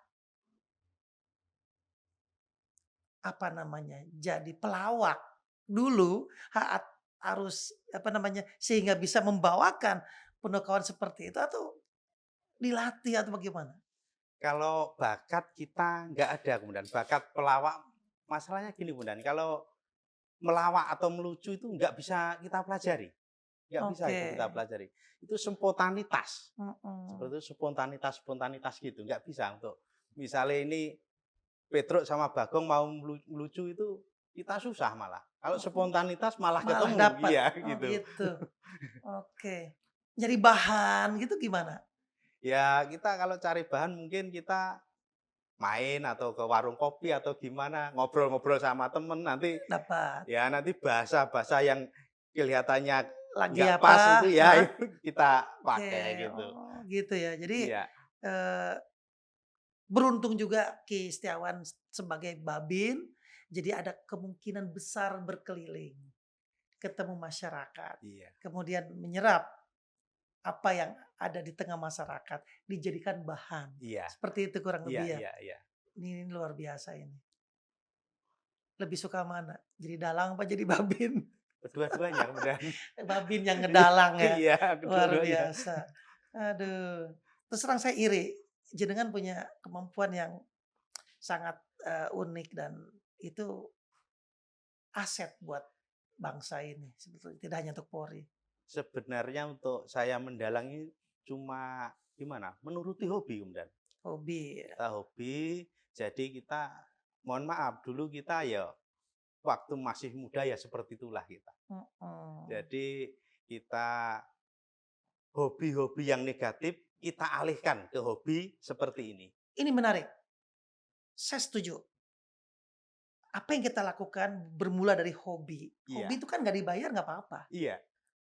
apa namanya, jadi pelawak dulu harus apa namanya, sehingga bisa membawakan Punokawan seperti itu atau dilatih atau bagaimana? Kalau bakat kita nggak ada kemudian bakat pelawak, masalahnya gini kemudian kalau melawak atau melucu itu nggak bisa kita pelajari, nggak bisa Oke. itu kita pelajari. Itu spontanitas, Mhm. seperti itu spontanitas gitu, nggak bisa untuk misalnya ini Petruk sama Bagong mau melucu itu kita susah malah. Kalau spontanitas malah Malah ketemu, dapat. iya Oh gitu. gitu. Oke. Jadi bahan gitu gimana? Ya kita kalau cari bahan mungkin kita main atau ke warung kopi atau gimana, ngobrol-ngobrol sama temen nanti Dapat. ya nanti bahasa-bahasa yang kelihatannya Lagi nggak apa? pas itu ya Hah? itu kita Oke. pakai gitu. Oh gitu ya. Jadi Iya, eh, beruntung juga Ki Setiawan sebagai Babin, jadi ada kemungkinan besar berkeliling, ketemu masyarakat, iya, kemudian menyerap apa yang ada di tengah masyarakat, dijadikan bahan. iya, Seperti itu kurang iya, lebih ya. iya, iya. Ini luar biasa ini. Lebih suka mana? Jadi dalang apa jadi Babin? Kedua-duanya kemudian. Babin yang ngedalang ya. Iya, Luar kedua-duanya. biasa. Aduh. Terus terang saya iri. Jenengan punya kemampuan yang sangat unik dan itu aset buat bangsa ini sebetulnya tidak hanya untuk Polri. Sebenarnya untuk saya mendalangi cuma gimana? Menuruti hobi kemudian. Hobi. Ya. Kita hobi, jadi kita mohon maaf dulu kita ya waktu masih muda ya seperti itulah kita. Mm-mm. Jadi kita hobi-hobi yang negatif kita alihkan ke hobi seperti ini. Ini menarik. Saya setuju. Apa yang kita lakukan bermula dari hobi. Iya. Hobi itu kan nggak dibayar nggak apa-apa. Iya,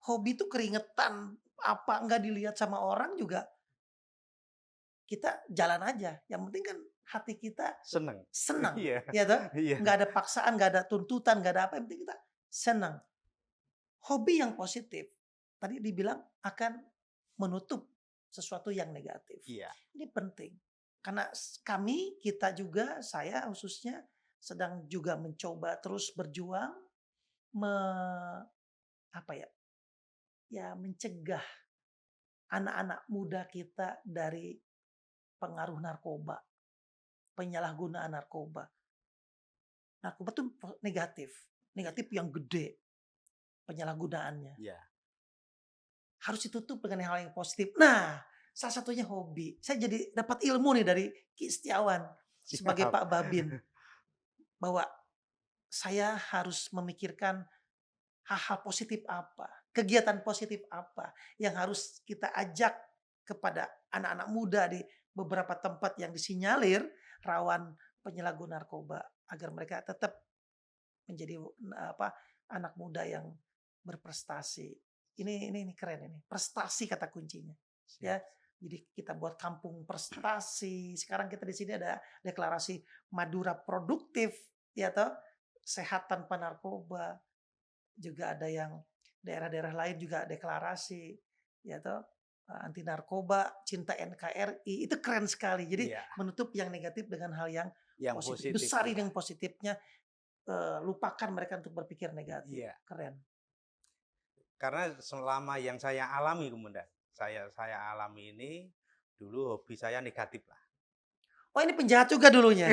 Hobi itu keringetan apa nggak dilihat sama orang juga kita jalan aja. Yang penting kan hati kita seneng. senang, Iya, ya toh? iya, Nggak ada paksaan, nggak ada tuntutan, nggak ada apa. Yang penting kita senang. Hobi yang positif tadi dibilang akan menutup sesuatu yang negatif. Iya. Ini penting. Karena kita juga, saya khususnya sedang juga mencoba terus berjuang me, apa ya? Ya mencegah anak-anak muda kita dari pengaruh narkoba, penyalahgunaan narkoba. Narkoba tuh negatif, negatif yang gede penyalahgunaannya. Iya. Harus ditutup dengan hal yang positif. Nah, salah satunya hobi. Saya jadi dapat ilmu nih dari Ki Setiawan sebagai Siap. Pak Babin bahwa saya harus memikirkan hal-hal positif apa, kegiatan positif apa yang harus kita ajak kepada anak-anak muda di beberapa tempat yang disinyalir rawan penyalahgunaan narkoba agar mereka tetap menjadi anak muda yang berprestasi. Ini keren ini. Prestasi kata kuncinya. Ya. Siap. Jadi kita buat kampung prestasi. Sekarang kita di sini ada deklarasi Madura produktif, ya toh, sehat tanpa narkoba. Juga ada yang daerah-daerah lain juga deklarasi, ya toh, anti narkoba, cinta NKRI. Itu keren sekali. Jadi Iya. menutup yang negatif dengan hal yang Yang positif. positif. Besarin Iya. yang positifnya, lupakan mereka untuk berpikir negatif. Iya. Keren. Karena selama yang saya alami kemudian, saya alami ini dulu hobi saya negatif lah. Oh ini penjahat juga dulunya?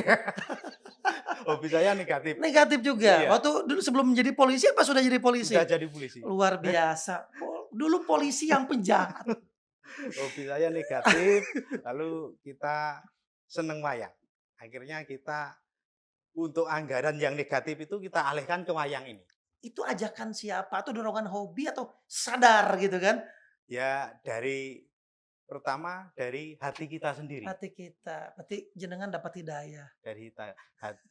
Hobi saya negatif. Negatif juga? Iya. Waktu dulu sebelum menjadi polisi apa sudah jadi polisi? Sudah jadi polisi. Luar biasa. Dulu polisi yang penjahat. Hobi saya negatif, lalu kita seneng wayang. Akhirnya kita untuk anggaran yang negatif itu kita alihkan ke wayang ini. Itu ajakan siapa? Atau dorongan hobi atau sadar gitu kan? Ya pertama dari hati kita sendiri. Hati kita. Berarti jenengan dapat hidayah. Dari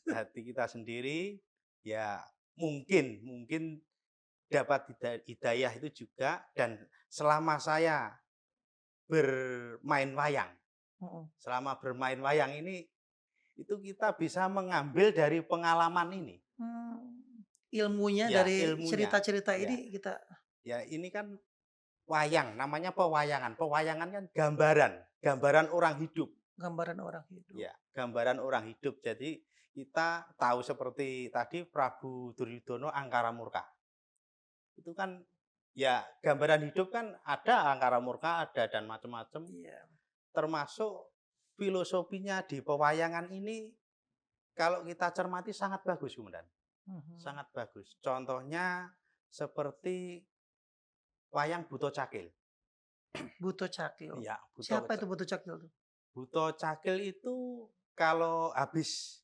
hati kita sendiri, ya mungkin dapat hidayah itu juga. Dan selama saya bermain wayang, selama bermain wayang ini, itu kita bisa mengambil dari pengalaman ini. Ilmunya Ya, dari ilmunya. cerita-cerita Ya. ini kita. Ya ini kan wayang, namanya pewayangan. Pewayangan kan gambaran orang hidup. Gambaran orang hidup. Ya, gambaran orang hidup. Jadi kita tahu seperti tadi Prabu Duryudono angkara murka. Itu kan ya gambaran hidup kan ada angkara murka, ada dan macam-macam. Iya. Termasuk filosofinya di pewayangan ini kalau kita cermati sangat bagus kemudian. Sangat bagus. Contohnya seperti wayang Buto Cakil. Buto Cakil. Iya, Siapa itu Buto Cakil? Buto Cakil itu kalau habis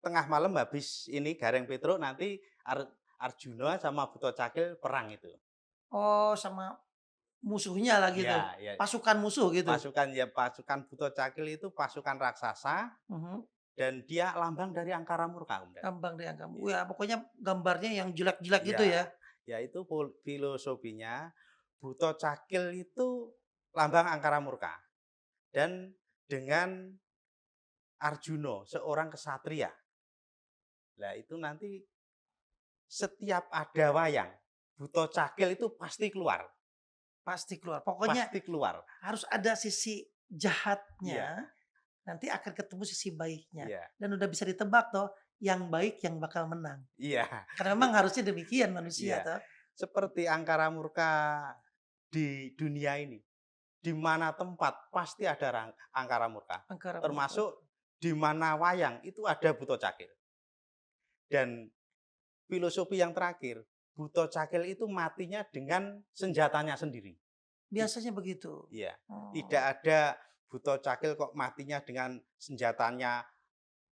tengah malam habis ini Gareng Petruk nanti Arjuna sama Buto Cakil perang itu. Oh, sama musuhnya lah gitu. Ya. Pasukan musuh gitu. Pasukan Buto Cakil itu pasukan raksasa. Dan dia lambang dari angkara murka. Lambang dari angkara murka. Ya, pokoknya gambarnya yang jelek-jelek gitu ya. Ya itu filosofinya. Buto Cakil itu lambang angkara murka. Dan dengan Arjuna, seorang kesatria. Nah itu nanti setiap ada wayang, Buto Cakil itu pasti keluar. Pasti keluar. Pokoknya pasti keluar. Harus ada sisi jahatnya. Nanti akan ketemu sisi baiknya. Iya. Dan udah bisa ditebak toh, yang baik yang bakal menang. Iya. Karena memang harusnya demikian manusia toh. Seperti angkara murka di dunia ini. Di mana tempat pasti ada angkara murka. Termasuk di mana wayang itu ada Buto Cakil. Dan filosofi yang terakhir, Buto Cakil itu matinya dengan senjatanya sendiri. Biasanya begitu. Iya. Tidak ada Buto Cakil kok matinya dengan senjatanya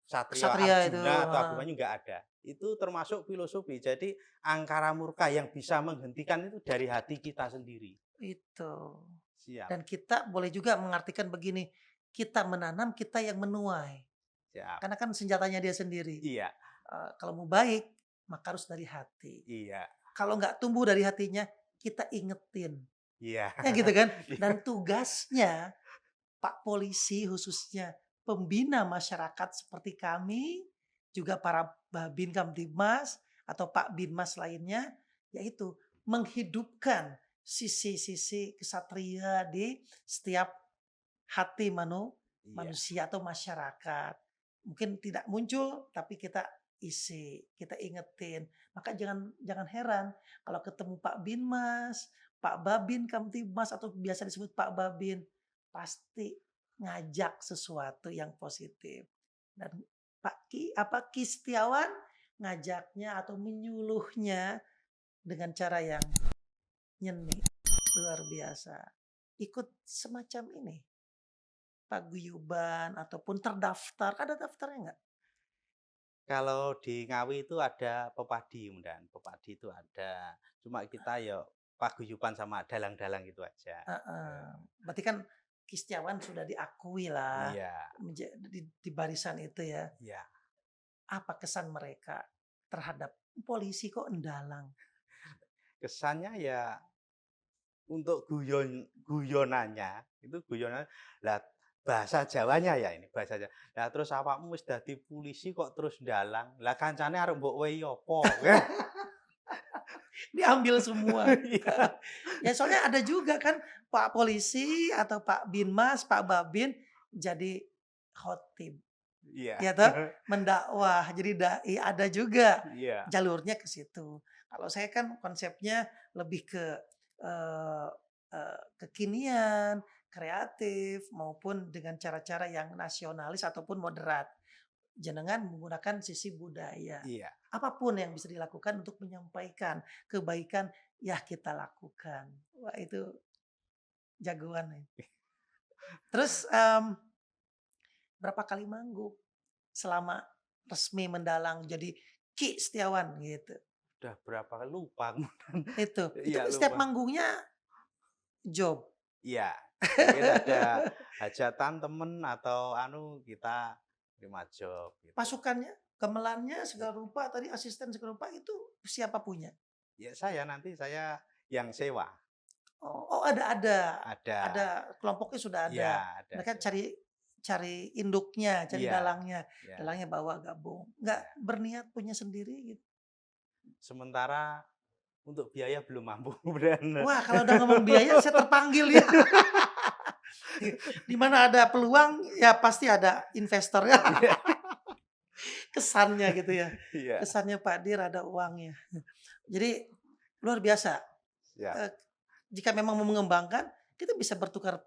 Satria Arjuna atau Abhimanyu, enggak ada. Itu termasuk filosofi. Jadi angkara murka yang bisa menghentikan itu dari hati kita sendiri. Itu. Siap. Dan kita boleh juga mengartikan begini, kita menanam, kita yang menuai. Siap. Karena kan senjatanya dia sendiri. Iya. Kalau mau baik, maka harus dari hati. Iya. Kalau nggak tumbuh dari hatinya, kita ingetin. Iya. Ya gitu kan. Dan tugasnya Pak Polisi khususnya pembina masyarakat seperti kami, juga para Babin Kamtibmas atau Pak Binmas lainnya, yaitu menghidupkan sisi-sisi kesatria di setiap hati Iya. manusia atau masyarakat. Mungkin tidak muncul, tapi kita isi, kita ingetin. Maka jangan jangan heran kalau ketemu Pak Binmas, Pak Babin Kamtibmas atau biasa disebut Pak Babin, pasti ngajak sesuatu yang positif. Dan Ki Setiawan ngajaknya atau menyuluhnya dengan cara yang nyeni, luar biasa. Ikut semacam ini, paguyuban ataupun terdaftar, ada daftarnya nggak? Kalau di Ngawi itu ada pepadi, dan pepadi itu ada. Cuma kita ya paguyuban sama dalang-dalang gitu aja. Heeh. Berarti kan Ki Setiawan sudah diakui lah Iya, di barisan itu ya. iya. Apa kesan mereka terhadap polisi kok endalang? Kesannya ya untuk guyonannya, itu guyonan lah bahasa Jawanya ya ini bahasa Jawa. Lah terus awakmu wis dadi polisi kok terus ndalang. Lah kancane arep mbok wehi apa? Diambil semua. Iya. Ya soalnya ada juga kan Pak Polisi atau Pak Binmas, Pak Babin jadi khotib. Iya. Ya toh, mendakwah jadi dai, ada juga Iya. jalurnya ke situ. Kalau saya kan konsepnya lebih ke eh, kekinian, kreatif maupun dengan cara-cara yang nasionalis ataupun moderat. Jenengan menggunakan sisi budaya. Iya. Apapun yang bisa dilakukan untuk menyampaikan kebaikan, ya kita lakukan. Wah itu jagoan nih. Terus berapa kali manggung selama resmi mendalang jadi Ki Setiawan gitu. Udah berapa kali lupa. Itu Iya, setiap lupa. manggungnya job. Iya. Mungkin ada hajatan temen atau kita terima job gitu. Pasukannya, gamelannya segala rupa tadi asisten segala rupa itu siapa punya? Ya nanti saya yang sewa. Oh ada Ada. kelompoknya sudah Iya, ada. ada Mereka sewa. cari induknya, cari Iya, dalangnya. iya. Dalangnya bawa gabung. Nggak Iya. berniat punya sendiri gitu. Sementara untuk biaya belum mampu, benar. Wah, kalau udah ngomong biaya saya terpanggil ya. Di mana ada peluang ya pasti ada investornya. Iya. Kesannya gitu ya. Iya. Kesannya Pak Dir ada uangnya. Jadi luar biasa. Ya. Eh, Jika memang mau mengembangkan, kita bisa bertukar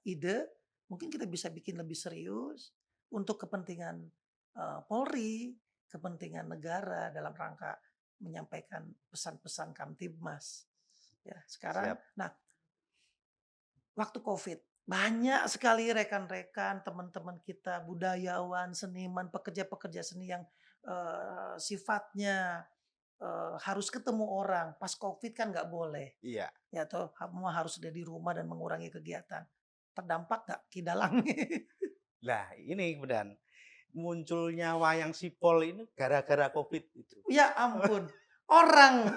ide. Mungkin kita bisa bikin lebih serius untuk kepentingan Polri, kepentingan negara dalam rangka menyampaikan pesan-pesan Kamtibmas. Ya, sekarang, Siap. nah waktu COVID banyak sekali rekan-rekan, teman-teman kita, budayawan, seniman, pekerja-pekerja seni yang sifatnya harus ketemu orang. Pas COVID kan nggak boleh. Iya. Ya toh, semua harus ada di rumah dan mengurangi kegiatan. Terdampak nggak Ki Dalang? Lah, ini kemudian munculnya wayang sipol ini gara-gara COVID itu. Ya ampun, orang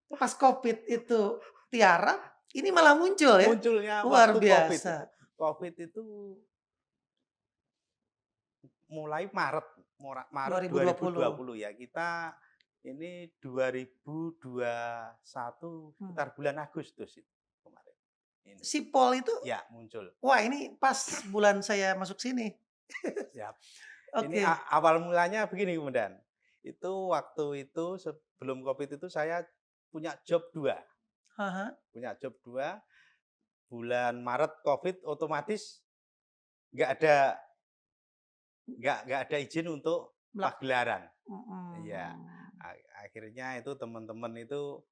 pas COVID itu tiarap, ini malah muncul ya. Munculnya Luar waktu COVID. biasa. COVID itu mulai Maret 2020 ya. Kita ini 2021 sekitar bulan Agustus itu kemarin. Ini. Sipol itu, Ya, muncul. wah ini pas bulan saya masuk sini. Siap. Oke. Ini awal mulanya begini kemudian. Itu waktu itu sebelum COVID itu saya punya job 2. Haha. Punya job 2. Bulan Maret COVID otomatis nggak ada izin untuk pagelaran. Iya. Akhirnya itu teman-teman itu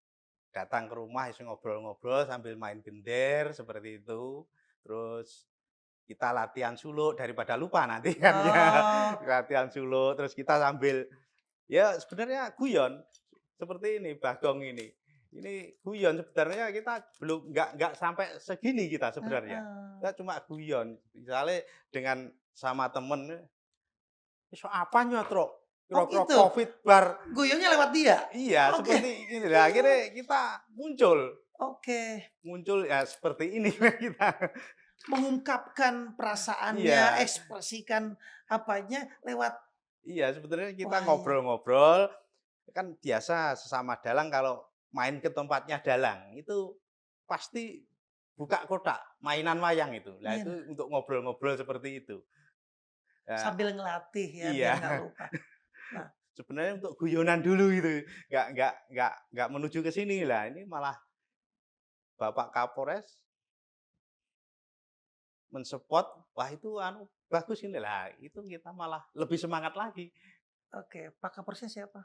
datang ke rumah ngobrol-ngobrol sambil main gender seperti itu. Terus kita latihan suluk daripada lupa nanti kan ya. Latihan suluk terus kita sambil ya sebenarnya guyon seperti ini Bagong ini. Ini guyon sebenarnya kita belum nggak sampai segini kita sebenarnya. Kita cuma guyon. Misalnya dengan sama temen iso apa nyotro? Kira-kira gitu. COVID bar. Guyonnya lewat dia? Iya, seperti ini. Nah, akhirnya kita muncul. Oke. Muncul ya seperti ini kita. Mengungkapkan perasaannya, ekspresikan apanya lewat. Iya, sebenarnya kita ngobrol-ngobrol. Kan biasa sesama dalang kalau main ke tempatnya dalang itu pasti buka kotak mainan wayang itu. Nah Iya, itu untuk ngobrol-ngobrol seperti itu. Nah, sambil ngelatih ya biar iya. nggak lupa. Nah, Sebenarnya untuk guyonan dulu itu, nggak menuju ke sini lah. Ini malah Bapak Kapolres mensupport, wah itu anu bagus ini lah. Itu kita malah lebih semangat lagi. oke, Pak Kapolresnya siapa?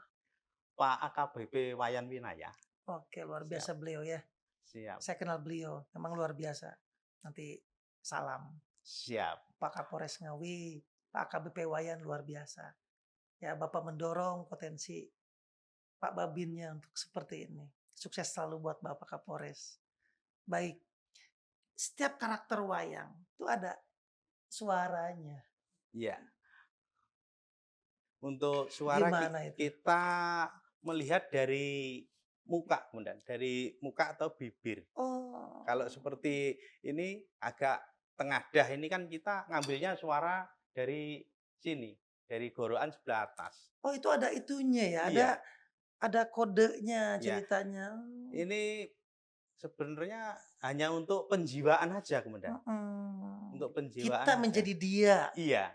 Pak AKBP Wayan Winaya. Oke, luar Siap, biasa beliau ya. siap, Saya kenal beliau, memang luar biasa. Nanti salam siap. Pak Kapolres Ngawi, Pak AKBP Wayan luar biasa. Ya, Bapak mendorong potensi Pak Babinnya untuk seperti ini. Sukses selalu buat Bapak Kapolres. Baik, setiap karakter wayang itu ada suaranya. Iya. Untuk suara Gimana itu? kita melihat dari muka, kemudian dari muka atau bibir. Oh, Kalau seperti ini agak tengadah ini kan kita ngambilnya suara dari sini, dari gorokan sebelah atas. oh itu ada itunya ya, Iya, ada kodenya iya. ceritanya. Ini sebenarnya hanya untuk penjiwaan aja kemudian. Mm-mm. Untuk penjiwaan Kita aja. menjadi dia. Iya.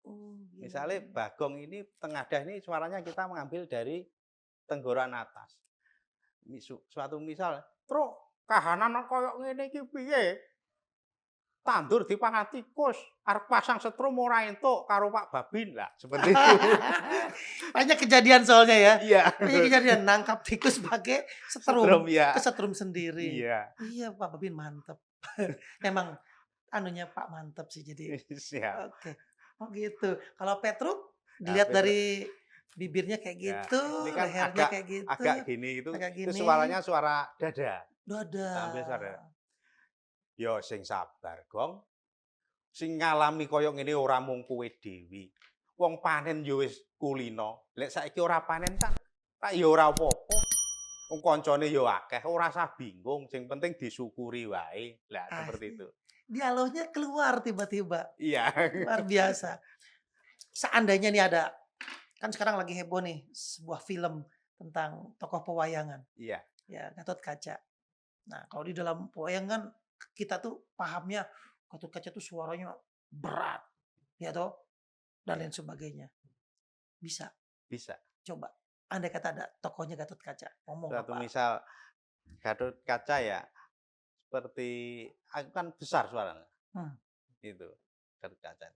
Oh, Misalnya gini. Bagong ini tengadah ini suaranya kita mengambil dari tenggorokan atas. Suatu misal, "Truk, kahanan koyo ngene iki piye? Tandur dipangan tikus, arep pasang setrum ora entuk karo Pak Babin." Lah, seperti itu. Banyak kejadian soalnya ya. Iya. Banyak kejadian nangkap tikus pakai Setrum setrum, ya. kesetrum sendiri. Iya. Iya, Pak Babin mantep. Memang anunya Pak mantep sih jadi. Siap. Oke. Oh gitu. Kalau Petruk Nah, dilihat dari bibirnya kayak ya, gitu, ini kan lehernya agak kayak gitu, agak gini agak itu gini. suaranya suara dada. Dada. Kita ambil suara. Yo sing sabar, Gong. Sing ngalami kaya ngene ora mung kowe dhewe. Wong panen ya wis kulino. Lek saiki ora panen kan ya ora apa-apa. Wong kancane ya akeh, ora usah bingung, sing penting disyukuri wae. Lah seperti Asik. itu. Dialognya keluar tiba-tiba. Iya. Luar biasa. Seandainya nih ada, kan sekarang lagi heboh nih sebuah film tentang tokoh pewayangan. Iya. Ya, Gatot Kaca. Nah, kalau di dalam pewayangan kita tuh pahamnya Gatot Kaca tuh suaranya berat, ya toh, dan lain sebagainya. Bisa, Bisa. coba. Andai kata ada tokohnya Gatot Kaca, ngomong Suatu apa? misal Gatot Kaca ya seperti aku kan besar suaranya. Hmm. Itu Gatot Kaca.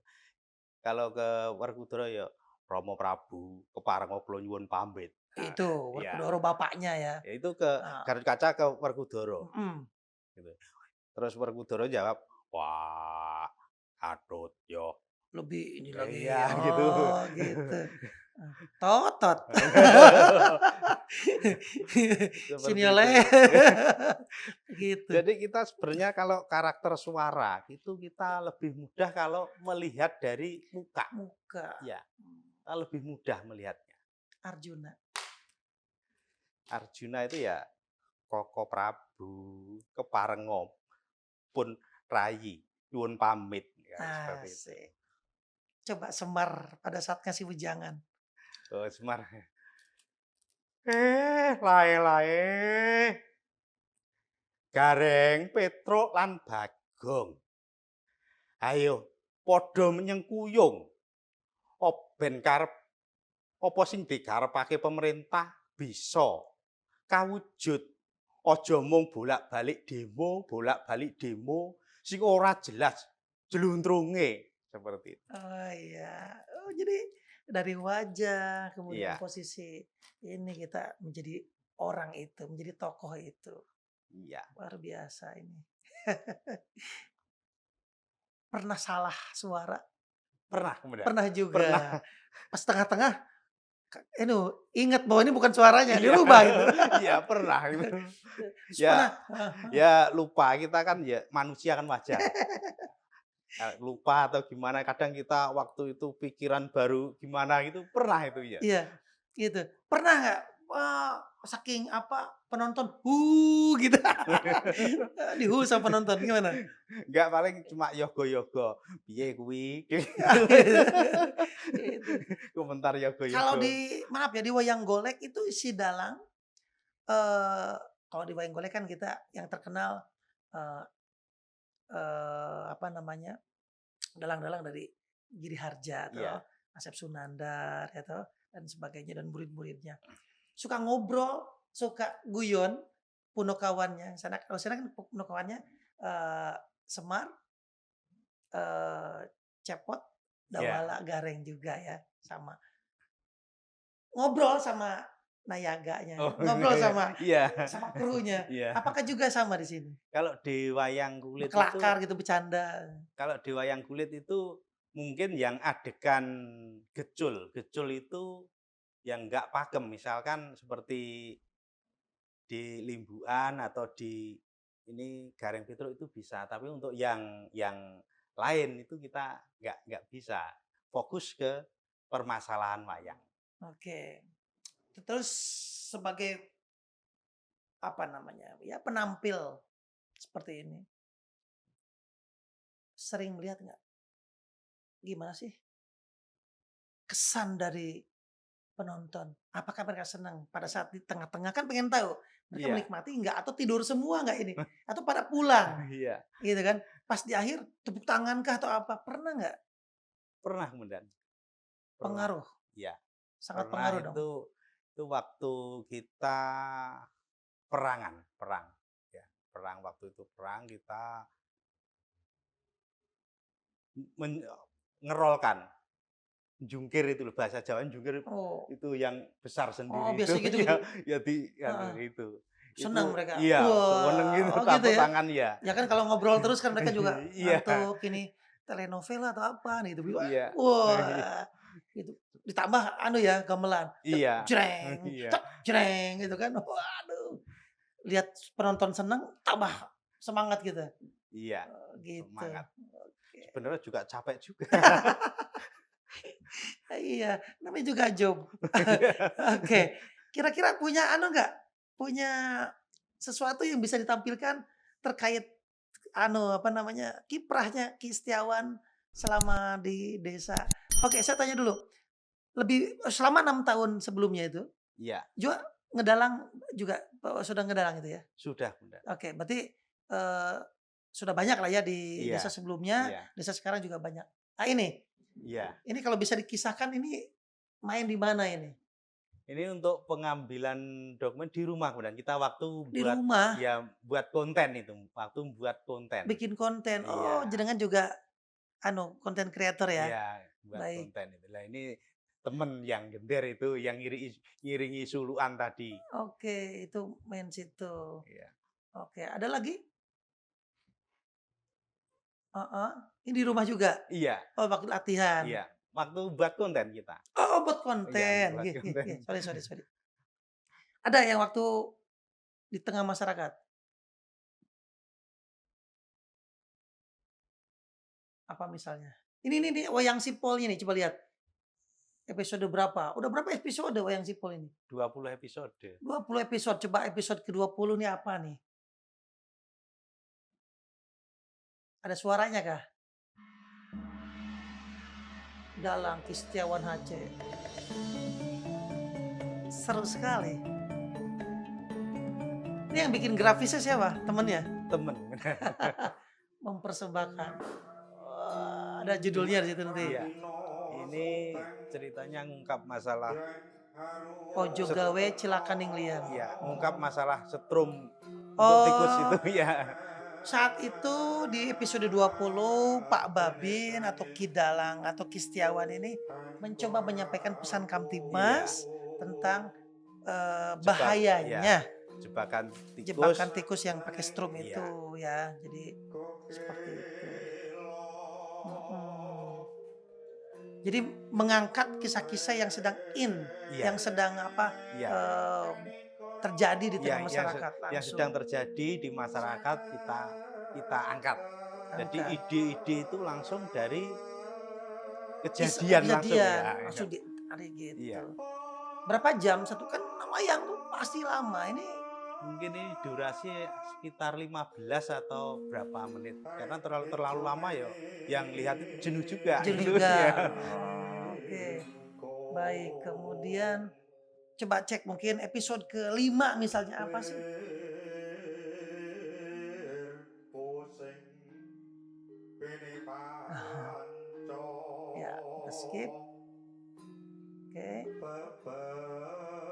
Kalau ke Werkudara ya Rama Prabu, kepareng kula nyuwun pamit. Nah, Itu iya. Werkudara bapaknya ya. Ya itu ke Nah, Gatot Kaca ke Werkudara. mm-mm. Gitu. Terus Werkudara jawab, "Wah, Gatot yo." Lebih ini lagi. Iya gitu. Oh, gitu. Totot. Seperti Sini itu. oleh. Gitu. Jadi kita sebenarnya kalau karakter suara itu kita lebih mudah kalau melihat dari muka. Muka. Ya, kita lebih mudah melihatnya. Arjuna. Arjuna itu ya Koko Prabu, keparengom pun rayi, nyuwun pamit ya, seperti itu. Asik. Coba Semar pada saat ngasih wejangan. Oh, Semar. Lae-lae. Gareng Petruk lan Bagong. Ayo, padha menyengkuyung. Ben karep apa sing dikarepake pemerintah bisa kawujud. Aja mung bolak-balik demo sing ora jelas jeluntrunge seperti itu. Oh iya. Oh jadi dari wajah, kemudian Iya, posisi ini kita menjadi orang itu, menjadi tokoh itu. iya. Luar biasa ini. Pernah salah suara? Pernah kemudian. Pernah juga. Pernah. Pas tengah-tengah, ingat bahwa ini bukan suaranya, Iya. dirubah gitu. Iya, pernah gitu. Terus Ya, pernah. ya lupa kita kan ya manusia kan wajar. Lupa atau gimana kadang kita waktu itu pikiran baru gimana gitu pernah itu ya. Iya, gitu. Pernah nggak saking apa penonton gitu dihu sama penonton gimana? Enggak paling cuma yogo-yogo. Piye kuwi? Gitu. Komentar Kalau yogo-yogo. di maaf ya di wayang golek itu isi dalang kalau di wayang golek kan kita yang terkenal, eee apa namanya, dalang-dalang dari Giri Harja Iya, toh, Asep Sunandar ya toh, dan sebagainya dan murid-muridnya. Suka ngobrol, suka guyon, punakawannya sana kalau sana kan punakawannya, eee, Semar, eee, Cepot, iya. Dawala, Gareng juga ya, sama. Ngobrol sama Nayaganya, Oh, ngobrol sama iya. sama krunya. Iya. Apakah juga sama di sini? Kalau di wayang kulit Berkelakar itu gitu, bercanda? Kalau di wayang kulit itu mungkin yang adegan gecul, gecul itu yang nggak pakem, misalkan seperti di Limbuan atau di ini Gareng Petruk itu bisa, tapi untuk yang lain itu kita nggak bisa. Fokus ke permasalahan wayang. Oke. Terus sebagai apa namanya, ya penampil seperti ini, sering melihat nggak, gimana sih kesan dari penonton? Apakah mereka senang pada saat di tengah-tengah kan pengen tahu, mereka Iya, menikmati nggak atau tidur semua nggak ini? Atau pada pulang, iya, gitu kan? Pas di akhir tepuk tangan kah atau apa? Pernah nggak pernah kemudian, pernah. pengaruh? Iya, Sangat pernah pengaruh dong. itu waktu kita perang, ya, perang waktu itu perang kita men ngerolkan, jungkir itu loh, bahasa Jawanya jungkir Oh, itu yang besar oh sendiri itu biasa gitu-gitu? ya di anu Heeh, itu. senang Itu mereka? iya, seneng Wah, itu oh gitu tepuk ya? tangan ya. Ya kan kalau ngobrol terus kan mereka juga Iya, ngantuk ini, telenovela atau apa nih, tiba-tiba iya, wah, gitu. Ditambah anu ya, gamelan, iya, iya, jreng gitu kan. Waduh, lihat penonton seneng tambah semangat gitu. iya, Oh gitu, semangat. oke. Sebenarnya juga capek juga. Iya, namanya juga job. Oke, kira-kira punya anu nggak, punya sesuatu yang bisa ditampilkan terkait anu, apa namanya, kiprahnya Ki Setiawan selama di desa. Oke, saya tanya dulu, selama 6 tahun sebelumnya itu, Iya, juga ngedalang juga, sudah ngedalang itu ya? sudah Bunda. Oke, berarti, eee, sudah banyak lah ya di desa Iya, sebelumnya, iya, desa sekarang juga banyak. Nah iya. ini kalau bisa dikisahkan ini main di mana ini? Ini untuk pengambilan dokumen di rumah kemudian kita waktu Di buat rumah, ya buat konten itu, waktu buat konten. bikin konten. Oh, Iya, jenengan juga anu, konten kreator ya? iya, buat Baik. konten itu. Lah ini temen yang gender itu yang ngiringi suluan tadi. Oke, itu main situ. Iya, Oke, ada lagi? Heeh. Ini di rumah juga? iya, Oh, waktu latihan? iya. Waktu buat konten kita. Oh, buat Iya, konten. buat Nggih nggih konten. nggih. Sorry sorry sorry. Ada yang waktu di tengah masyarakat? Apa misalnya? Ini nih wayang sipolnya nih, coba lihat. Episode berapa? Udah berapa episode wayang sipol ini? 20 episode. 20 episode. Coba episode ke-20 nih apa nih? Ada suaranya kah? Dalang Ki Setiawan HC. Seru sekali. Ini yang bikin grafisnya siapa? Temennya? Temen. Mempersembahkan. Wah, ada judulnya di situ nanti. Iya. Ini ceritanya ngungkap masalah Ojo gawe cilakaning liyan. iya, ngungkap masalah setrum untuk tikus itu Oh, ya. saat itu di episode 20 Pak Babin atau Ki Dalang atau Ki Setiawan ini mencoba menyampaikan pesan Iya, Kamtibmas tentang ya, bahayanya jebakan tikus. jebakan tikus yang pakai strum Iya, itu ya. Jadi seperti itu. Mm-mm. Jadi mengangkat kisah-kisah yang sedang iya, yang sedang apa iya. eh, terjadi di tengah masyarakat Yang langsung sedang terjadi di masyarakat kita angkat. Jadi angkat. ide-ide itu langsung dari kejadian langsung Kejadian ya. langsung ditarik gitu. Iya. Berapa jam satu kan wayang tuh pasti lama ini Mungkin ini durasi sekitar 15 atau berapa menit. Karena terlalu lama ya yang lihat itu jenuh juga jenuh gitu juga. ya. Oh, oke. Baik, kemudian coba cek mungkin episode ke-5 misalnya apa sih? Aha, ya kita skip. Oke.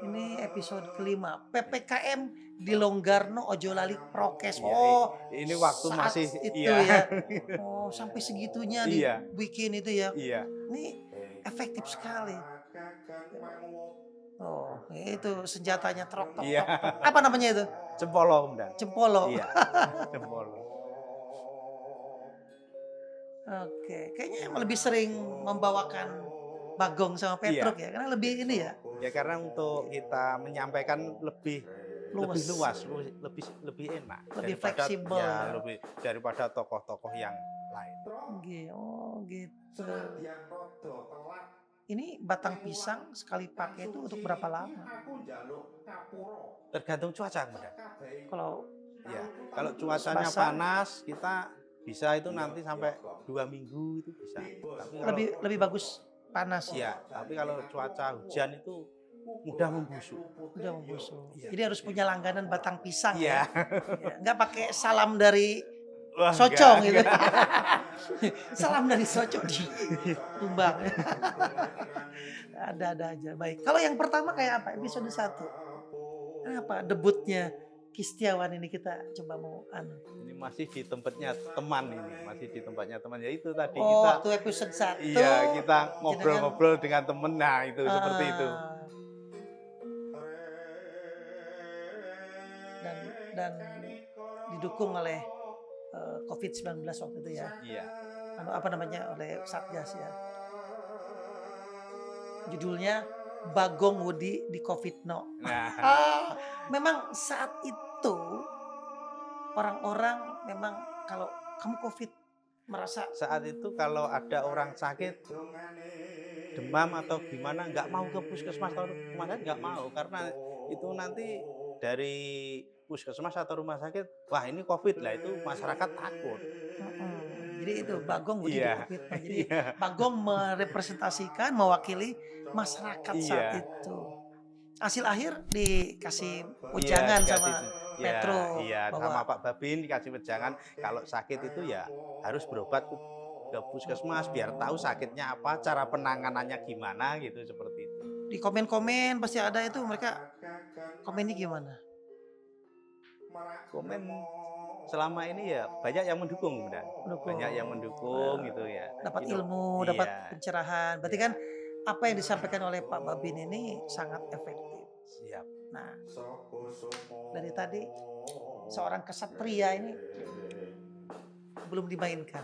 Ini episode ke-5. PPKM dilonggarno ojo lali prokes. Iya, Oh, ini waktu saat masih itu iya. ya. Oh, sampai segitunya Iya, dibikin itu ya. iya. Ini efektif sekali. Oh, itu senjatanya trok tok Iya. tok tok. Apa namanya itu? Cempolo, Bang. Cempolo. Iya, cempolo. Oke, kayaknya lebih sering membawakan Bagong sama Iya. Petruk ya, karena lebih ini ya, Ya karena untuk kita menyampaikan lebih luwes, luas, lebih lebih enak lebih daripada fleksibel ya ya. lebih daripada tokoh-tokoh yang lain. Oh gitu. Ini batang pisang sekali pakai itu untuk berapa lama? Tergantung cuaca, Bang. Kalau Ya, kalau cuacanya basah panas kita bisa itu nanti sampai 2 minggu itu bisa. Tapi kalau lebih bagus panas ya, ya, tapi kalau cuaca hujan itu mudah membusuk. udah membusuk. Iya. Jadi harus punya langganan batang pisang Iya. ya. Ya, nggak pakai salam dari Wah, Socong gitu. enggak. Salam dari Socong di tumbang. Ada aja. Baik. Kalau yang pertama kayak apa? Episode 1. Apa debutnya Kistiawan ini kita coba mau Ini masih di tempatnya teman ini, masih di tempatnya teman. Ya itu tadi Oh, kita waktu episode 1. iya, kita ngobrol-ngobrol dengan temen. Nah, itu seperti itu. Dan didukung oleh COVID-19 waktu itu ya. Iya. Apa namanya oleh Satgas ya. Judulnya Bagong Wudi di COVID no. Nah, Memang saat itu orang-orang memang kalau kamu COVID merasa saat itu kalau ada orang sakit demam atau gimana nggak mau ke puskesmas atau rumah sakit, nggak mau karena itu nanti dari puskesmas atau rumah sakit, wah ini COVID lah, itu masyarakat takut. Jadi itu Bagong Budi di Iya. COVID. Jadi Iya. Bagong merepresentasikan, mewakili masyarakat saat Iya. itu. Hasil akhir dikasih ujangan Iya, sama dikasih- Petro Iya, bahwa sama Pak Babin dikasih wejangan kalau sakit itu ya harus berobat ke puskesmas biar tahu sakitnya apa, cara penanganannya gimana gitu, seperti itu. di komen-komen pasti ada itu mereka komennya gimana? Komen selama ini ya banyak yang mendukung, benar. Banyak yang mendukung gitu ya. Dapat Itu, ilmu, iya. dapat pencerahan. Berarti Iya. kan apa yang disampaikan oleh Pak Babin ini sangat efektif. Siap. Nah, dari tadi seorang kesatria ini belum dimainkan.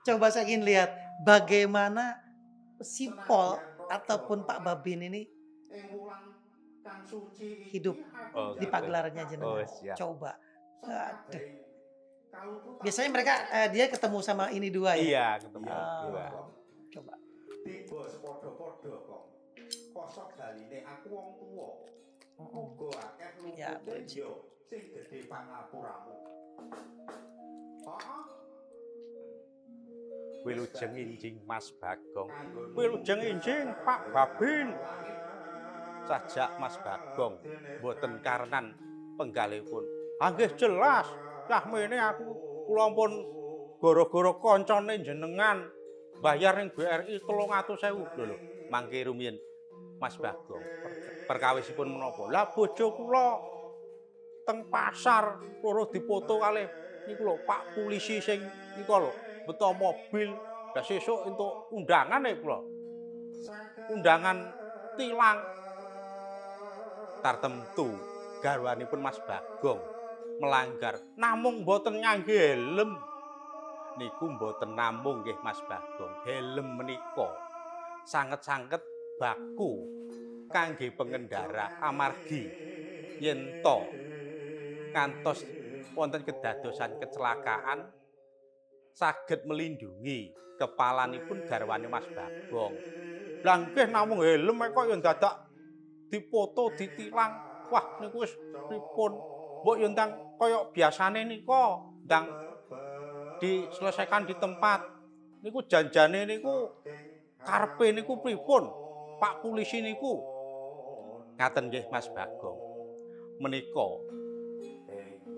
Coba saya ingin lihat bagaimana si Pol ataupun Pak Babin ini hidup Oh, di gitu. pagelarannya jenengan. Oh, siap. Coba. Aduh. Biasanya mereka dia ketemu sama ini dua ya. Iya, ketemu. Oh, Dua. coba. Tiba sepadha-padha kok. Kosok baline aku wong tuwa. Muga akeh Ya, lupute boleh di situ. yo sing gedhe pangapuramu. Heeh. Wilujeng injing Mas Bagong. Wilujeng injing Pak Babin. Sajak Mas Bagong mboten karenan penggalihipun. Nggih jelas. Lah mene aku kula pun gara-gara kancane jenengan bayar ning BRI 300.000 lho. Mangke rumiyin Mas Bagong. Perkawisipun menapa? Lah bojo kula teng pasar loro dipoto kalih niku lho Pak polisi sing niku lho beto mobil. Lah sesuk entuk undangan kula. Undangan tilang tartemtu garwanipun Mas Bagong melanggar namung mboten ngangge helm niku mboten namung nggih Mas Bagong helm menika sanget-sanget baku kangge pengendara amargi yen to kantos wonten kedadosan kecelakaan saged melindungi kepalanipun garwane Mas Bagong. Lah nggih namung helm kok ya dadak dipoto ditilang. Wah niku wis pripun? Mbok yo ndang kaya biasane nika ndang diselesaikan di tempat. Niku janjane niku karepe niku pripun? Pak polisi niku Ngaten nggih Mas Bagong. Menika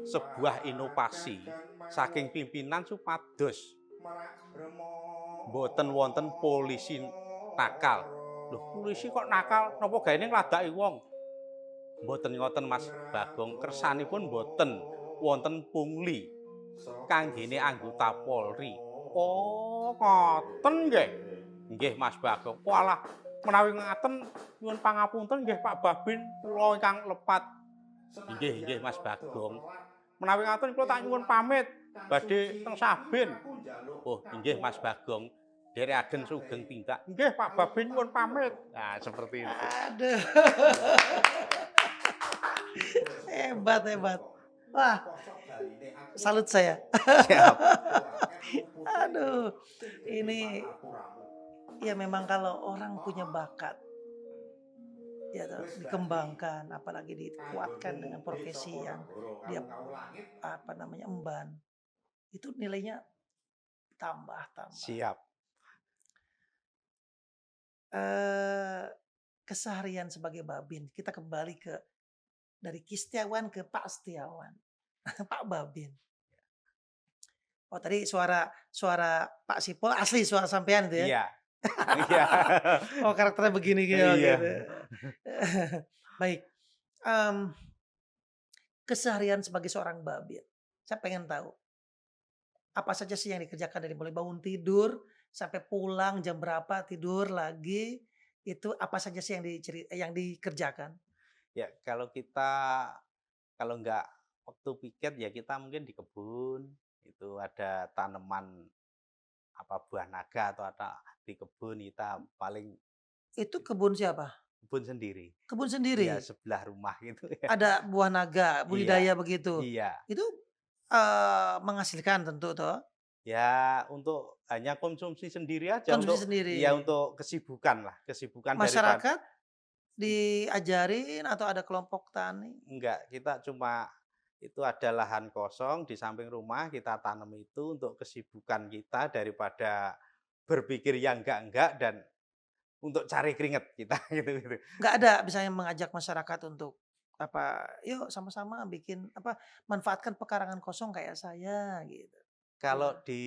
sebuah inovasi saking pimpinan supados mboten wonten polisi nakal. Loh, polisi kok nakal? Napa gaene ngladaki wong? Mboten ngoten Mas Bagong, kersanipun mboten wonten pungli kanggene anggota Polri. Oh, ngoten nggih. Nggih Mas Bagong. Walah, menawi ngaten nyuwun pangapunten nggih Pak Babin, kula ingkang lepat. Nggih Mas Bagong. Menawi ngaten kula tak nyuwun pamit badhe teng Sabin. Oh, inggih Mas Bagong. Dherekaken sugeng tindak. Nggih Pak Babin nyuwun pamit. Nah, seperti itu. Aduh. Hebat, hebat. Wah, salut saya. Siap. Aduh, ini ya memang kalau orang punya bakat, ya toh, dikembangkan, apalagi dikuatkan dengan profesi yang dia emban, itu nilainya tambah. Siap. Keseharian sebagai Babin, kita kembali ke dari Ki Setiawan ke Pak Setiawan, Pak Babin. Oh tadi suara Pak Sipol asli suara sampean itu ya? Iya. Iya. Oh karakternya begini gitu. Iya. Gitu. Baik. Keseharian sebagai seorang Babin, saya pengen tahu apa saja sih yang dikerjakan dari mulai bangun tidur sampai pulang jam berapa tidur lagi, itu apa saja sih yang dikerjakan? Ya, kalau nggak waktu piket ya kita mungkin di kebun, itu ada tanaman apa buah naga atau ada di kebun kita paling Itu kebun siapa? kebun sendiri. Kebun Iya, sendiri? sebelah rumah gitu ya. Ada buah naga, Iya. budidaya begitu? Iya. Itu menghasilkan tentu toh? Ya, untuk hanya konsumsi sendiri aja Konsumsi untuk sendiri. ya untuk kesibukan lah, kesibukan daripada Masyarakat diajarin atau ada kelompok tani? enggak, kita cuma itu ada lahan kosong di samping rumah kita tanam itu untuk kesibukan kita daripada berpikir yang enggak dan untuk cari keringet kita gitu. Nggak ada misalnya mengajak masyarakat untuk apa, "Yuk sama-sama bikin apa, manfaatkan pekarangan kosong kayak saya," gitu. Kalau Gimana? di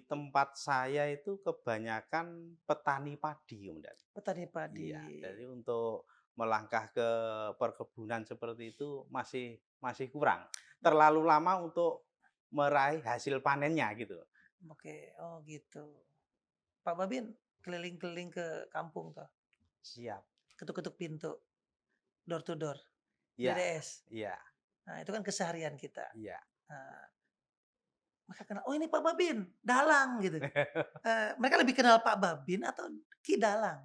tempat saya itu kebanyakan petani padi, Kemudian. Petani padi. Iya, jadi untuk melangkah ke perkebunan seperti itu masih masih kurang. Terlalu lama untuk meraih hasil panennya gitu. Oke, oh gitu. Pak Babin keliling-keliling ke kampung toh, Siap. ketuk-ketuk pintu, door to door, Iya, DDS. iya, Nah, itu kan keseharian kita. iya. Nah, mereka kenal, "Oh ini Pak Babin, Dalang," gitu. Mereka lebih kenal Pak Babin atau Ki Dalang?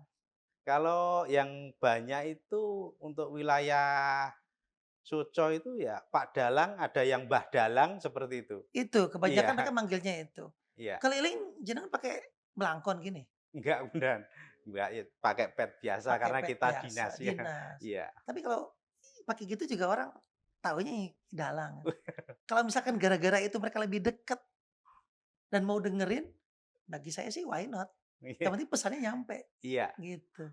Kalau yang banyak itu untuk wilayah Suco itu ya Pak Dalang, ada yang Mbah Dalang seperti itu. Itu, kebanyakan mereka Iya, manggilnya itu. iya. Keliling jenengan pakai belangkon gini? Enggak, beneran. Enggak, ya pakai pet biasa Pakai karena pet kita biasa, dinas ya. dinas. Iya. Tapi kalau pakai gitu juga orang taunya dalang. Kalau misalkan gara-gara itu mereka lebih dekat dan mau dengerin, bagi saya sih why not? Yang penting pesannya nyampe, Iya. gitu.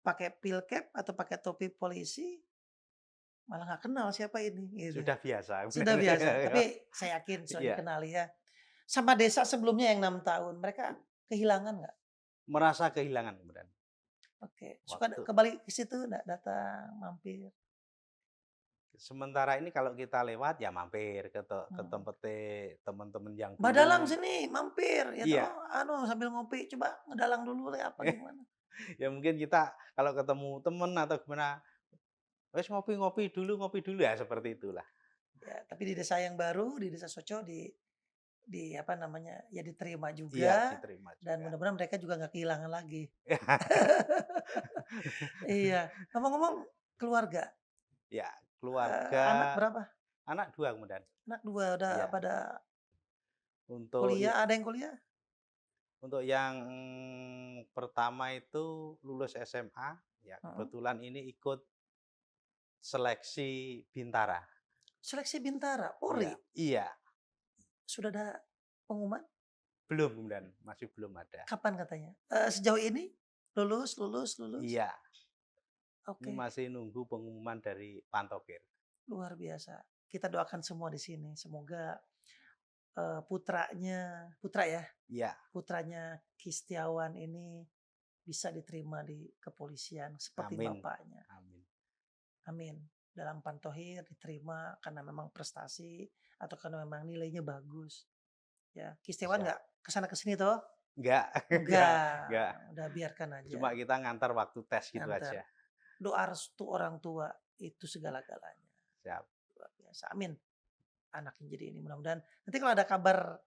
Pakai pil cap atau pakai topi polisi, malah nggak kenal siapa ini, gitu. Sudah biasa. Sudah biasa, tapi saya yakin sudah Iya. dikenali ya. Sama desa sebelumnya yang 6 tahun, mereka kehilangan nggak? Merasa kehilangan kemudian. Oke, suka Waktu kembali ke situ nggak datang, mampir? sementara ini kalau kita lewat ya mampir ke Hmm. tempat teman-teman yang Mbak Dalang dulu. sini mampir ya toh, Iya. sambil ngopi coba ngedalang dulu lah apa gimana. Ya mungkin kita kalau ketemu teman atau gimana, wes ngopi-ngopi dulu ya seperti itulah. Ya, tapi di desa yang baru, di Desa Soco di apa namanya, ya diterima Iya, juga diterima dan juga. mudah-mudahan mereka juga nggak kehilangan lagi. Iya, ngomong-ngomong keluarga, Ya, anak keluarga, berapa? anak 2 kemudian. Anak 2 udah Iya. pada Untuk kuliah, ada yang kuliah? Untuk yang pertama itu lulus SMA, ya Heeh. kebetulan ini ikut seleksi Bintara. Seleksi Bintara, Polri, Iya, iya, sudah ada pengumuman? belum kemudian, masih belum ada. Kapan katanya? Sejauh ini lulus? Iya, Oke, Ini masih nunggu pengumuman dari Pantokir. luar biasa. Kita doakan semua di sini. Semoga putra ya, Iya, putranya Ki Setiawan ini bisa diterima di kepolisian seperti amin. bapaknya. Amin. Amin. Dalam Pantohir diterima karena memang prestasi atau karena memang nilainya bagus. Ya, Ki Setiawan Siap. nggak kesana kesini toh? Enggak, enggak. Udah biarkan aja. Cuma kita ngantar waktu tes gitu Ngantar. aja. Doa restu orang tua itu segala-galanya. Siap. Luar biasa. Amin. Anaknya jadi ini mudah-mudahan. Nanti kalau ada kabar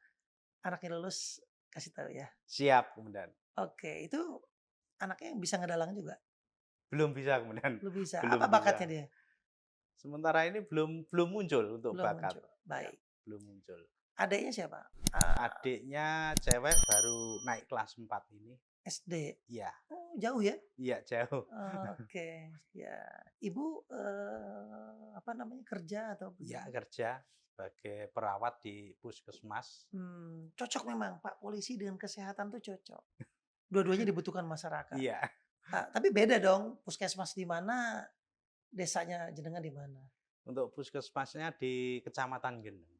anaknya lulus kasih tahu ya. Siap kemudian. Oke, itu anaknya bisa ngedalang juga. Belum bisa kemudian. Lu bisa. Belum Apa bisa. bakatnya dia? Sementara ini belum muncul untuk Belum bakat. muncul. Baik. Belum muncul. Adiknya siapa? Adiknya cewek baru naik kelas 4 ini. SD. Iya. Oh, jauh ya? Iya, jauh. Oke, ya. Ibu apa namanya kerja atau Iya, bagaimana? kerja sebagai perawat di puskesmas. Cocok memang Pak Polisi dengan kesehatan tuh cocok. Dua-duanya dibutuhkan masyarakat. Iya. Tapi beda dong, puskesmas di mana, desanya jenengan di mana? Untuk puskesmasnya di Kecamatan Geneng.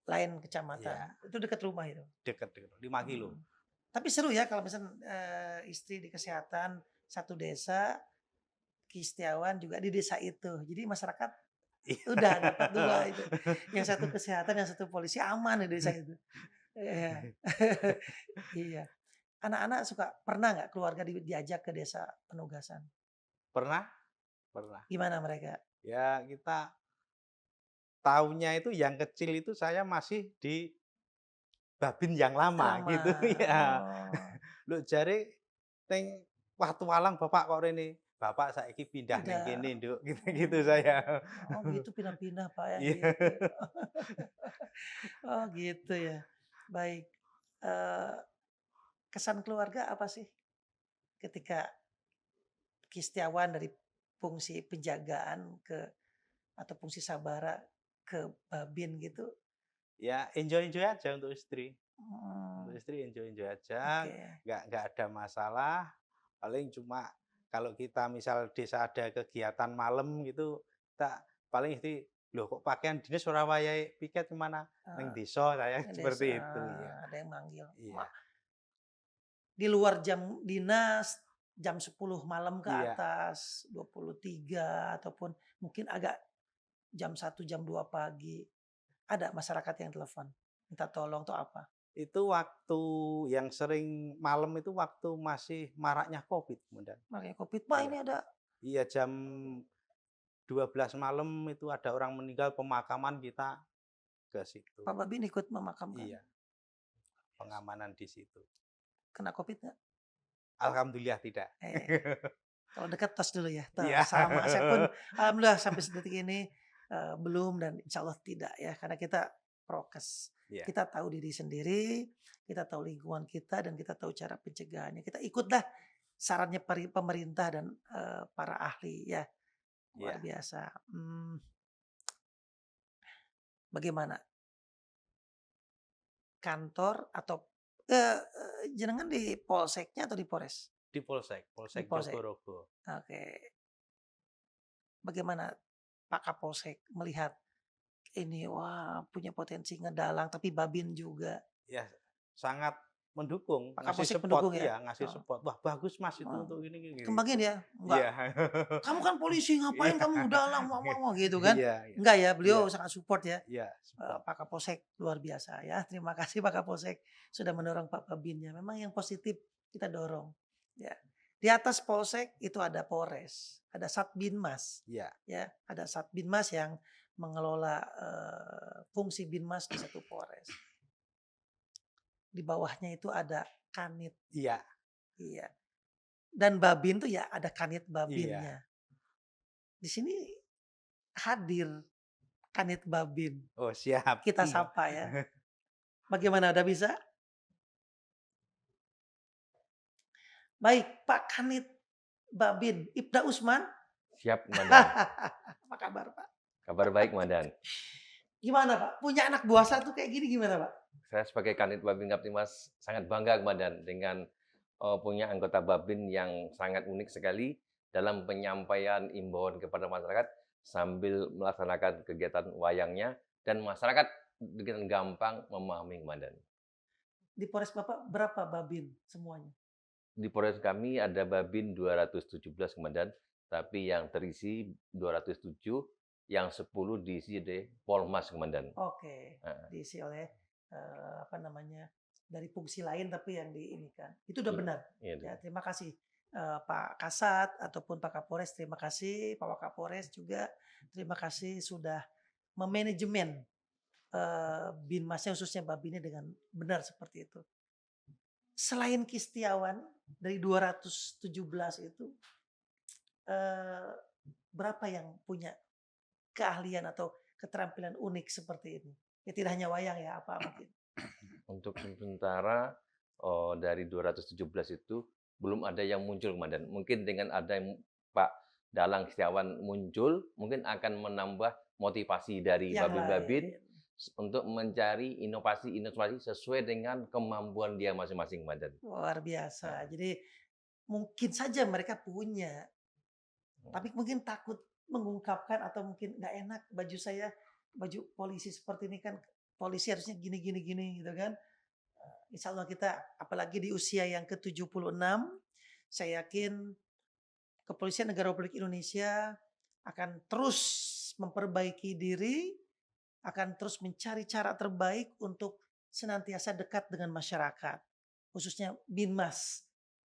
Lain kecamatan. Iya. Itu dekat rumah itu. Dekat 5 kilo. Tapi seru ya kalau misalnya istri di kesehatan satu desa, Ki Setiawan juga di desa itu. Jadi masyarakat udah dapat dua itu. Yang satu kesehatan, yang satu polisi aman di desa itu. Iya. Iya. Anak-anak pernah nggak keluarga diajak ke desa penugasan? Pernah? Pernah. Gimana mereka? Ya kita tahunya itu yang kecil itu saya masih di Babin yang lama gitu ya. Oh. Lho jare ning Watualang Bapak kok rene. Bapak saiki pindah ning Pindah. kene, Nduk. Gitu saya. Oh gitu pindah-pindah Pak ya Iya. gitu. Oh gitu ya. Baik. Kesan keluarga apa sih ketika Ki Setiawan dari fungsi penjagaan atau fungsi sabara ke Babin gitu? Ya enjoy-enjoy aja untuk istri. Untuk Hmm, istri enjoy-enjoy aja, oke. nggak ada masalah. Paling cuma kalau kita misal desa ada kegiatan malam gitu, kita paling istri, "Loh kok pakaian dinas ora wayahe piket kemana?" "Ning Eh, desa saya," yang desa, seperti itu, ya. ada yang manggil. Iya. Di luar jam dinas, jam 10 malam ke Iya. atas, 23 ataupun mungkin agak jam 1 jam 2 pagi. Ada masyarakat yang telepon, minta tolong tuh apa? Itu waktu yang sering malam itu waktu masih maraknya Covid kemudian. Makanya Covid, "Pak Iya. ini ada." Iya jam 12 malam itu ada orang meninggal pemakaman kita ke situ. Pak Babin ikut memakamkan. Iya, pengamanan di situ. Kena Covid nggak? Alhamdulillah tidak. Kalau dekat tos dulu ya. Tos. Iya. Salam. Saya pun alhamdulillah sampai detik ini belum dan insya Allah tidak ya. Karena kita prokes. Iya. Kita tahu diri sendiri, kita tahu lingkungan kita dan kita tahu cara pencegahannya. Kita ikutlah sarannya pemerintah dan para ahli ya. Luar Iya. biasa. Bagaimana kantor atau jenengan di polseknya atau di Polres? Di Polsek Di Polsek. Jogorogo. Oke. Bagaimana Pak Kapolsek melihat ini wah punya potensi ngedalang tapi Babin juga. Ya, sangat mendukung, Pak ngasih Kapolsek support mendukung ya? ya, ngasih Oh. support. Wah, bagus Mas itu Oh. untuk ini gitu. Kembangin ya? Enggak. Iya. Kamu kan polisi ngapain kamu ngedalang wah gitu kan? Iya, iya. Enggak ya, beliau Iya. sangat support ya. Iya, support. Pak Kapolsek luar biasa ya. Terima kasih Pak Kapolsek sudah mendorong Pak Babinnya. Memang yang positif kita dorong. Ya. Di atas Polsek itu ada Polres, ada Satbinmas. Iya. Ya, ada Satbinmas yang mengelola fungsi Binmas di satu Polres. Di bawahnya itu ada Kanit. Iya. Iya. Dan Babin tuh ya ada Kanit Iya. Babinnya. Di sini hadir Kanit Babin. Oh, siap. Kita sapa ya. Bagaimana, udah bisa? Baik, Pak Kanit Babin, Ibda Usman. Siap, Komandan. Apa kabar, Pak? Kabar baik, Komandan. Gimana, Pak? Punya anak buah satu kayak gini gimana, Pak? Saya sebagai Kanit Babin Kaptimas sangat bangga, Komandan, dengan punya anggota Babin yang sangat unik sekali dalam penyampaian imbauan kepada masyarakat sambil melaksanakan kegiatan wayangnya dan masyarakat dengan gampang memahami Komandan. Di Polres Bapak berapa babin semuanya? Di Polres kami ada babin 217 Komandan, tapi yang terisi 207, yang 10 diisi di Polmas Komandan. Oke, Heeh. diisi oleh apa namanya dari fungsi lain tapi yang di ini kan. Itu udah benar. Iya, Ya, terima kasih Pak Kasat ataupun Pak Kapolres, terima kasih Pak Wakapolres juga, terima kasih sudah memanajemen Binmasnya khususnya Babinnya dengan benar seperti itu. Selain Ki Setiawan dari 217 itu berapa yang punya keahlian atau keterampilan unik seperti ini? Ya tidak hanya wayang ya, apa mungkin? Untuk sementara dari 217 itu belum ada yang muncul Komandan. Mungkin dengan ada yang Pak Dalang Setiawan muncul, mungkin akan menambah motivasi dari Yang babin-babin lain. untuk mencari inovasi-inovasi sesuai dengan kemampuan dia masing-masing Komandan. Luar biasa. Jadi mungkin saja mereka punya, tapi mungkin takut mengungkapkan atau mungkin nggak enak baju saya, baju polisi seperti ini kan polisi harusnya gini gini gini gitu kan. Insya Allah kita apalagi di usia yang ke-76, saya yakin Kepolisian Negara Republik Indonesia akan terus memperbaiki diri, akan terus mencari cara terbaik untuk senantiasa dekat dengan masyarakat, khususnya Binmas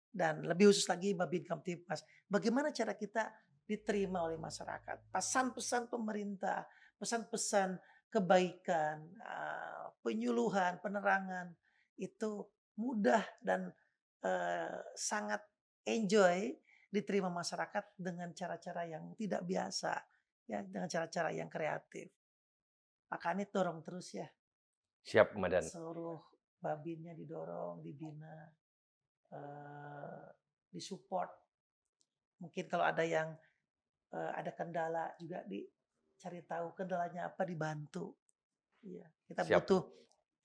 dan lebih khusus lagi Babin Kamtibmas. Bagaimana cara kita diterima oleh masyarakat? Pesan-pesan pemerintah, pesan-pesan kebaikan, penyuluhan, penerangan itu mudah dan sangat enjoy diterima masyarakat dengan cara-cara yang tidak biasa, ya dengan cara-cara yang kreatif. Pak Kanit dorong terus ya, Siap Komandan. seluruh babinnya didorong, dibina, disupport. Mungkin kalau ada yang ada kendala juga dicari tahu kendalanya apa, dibantu. Iya, kita Siap. butuh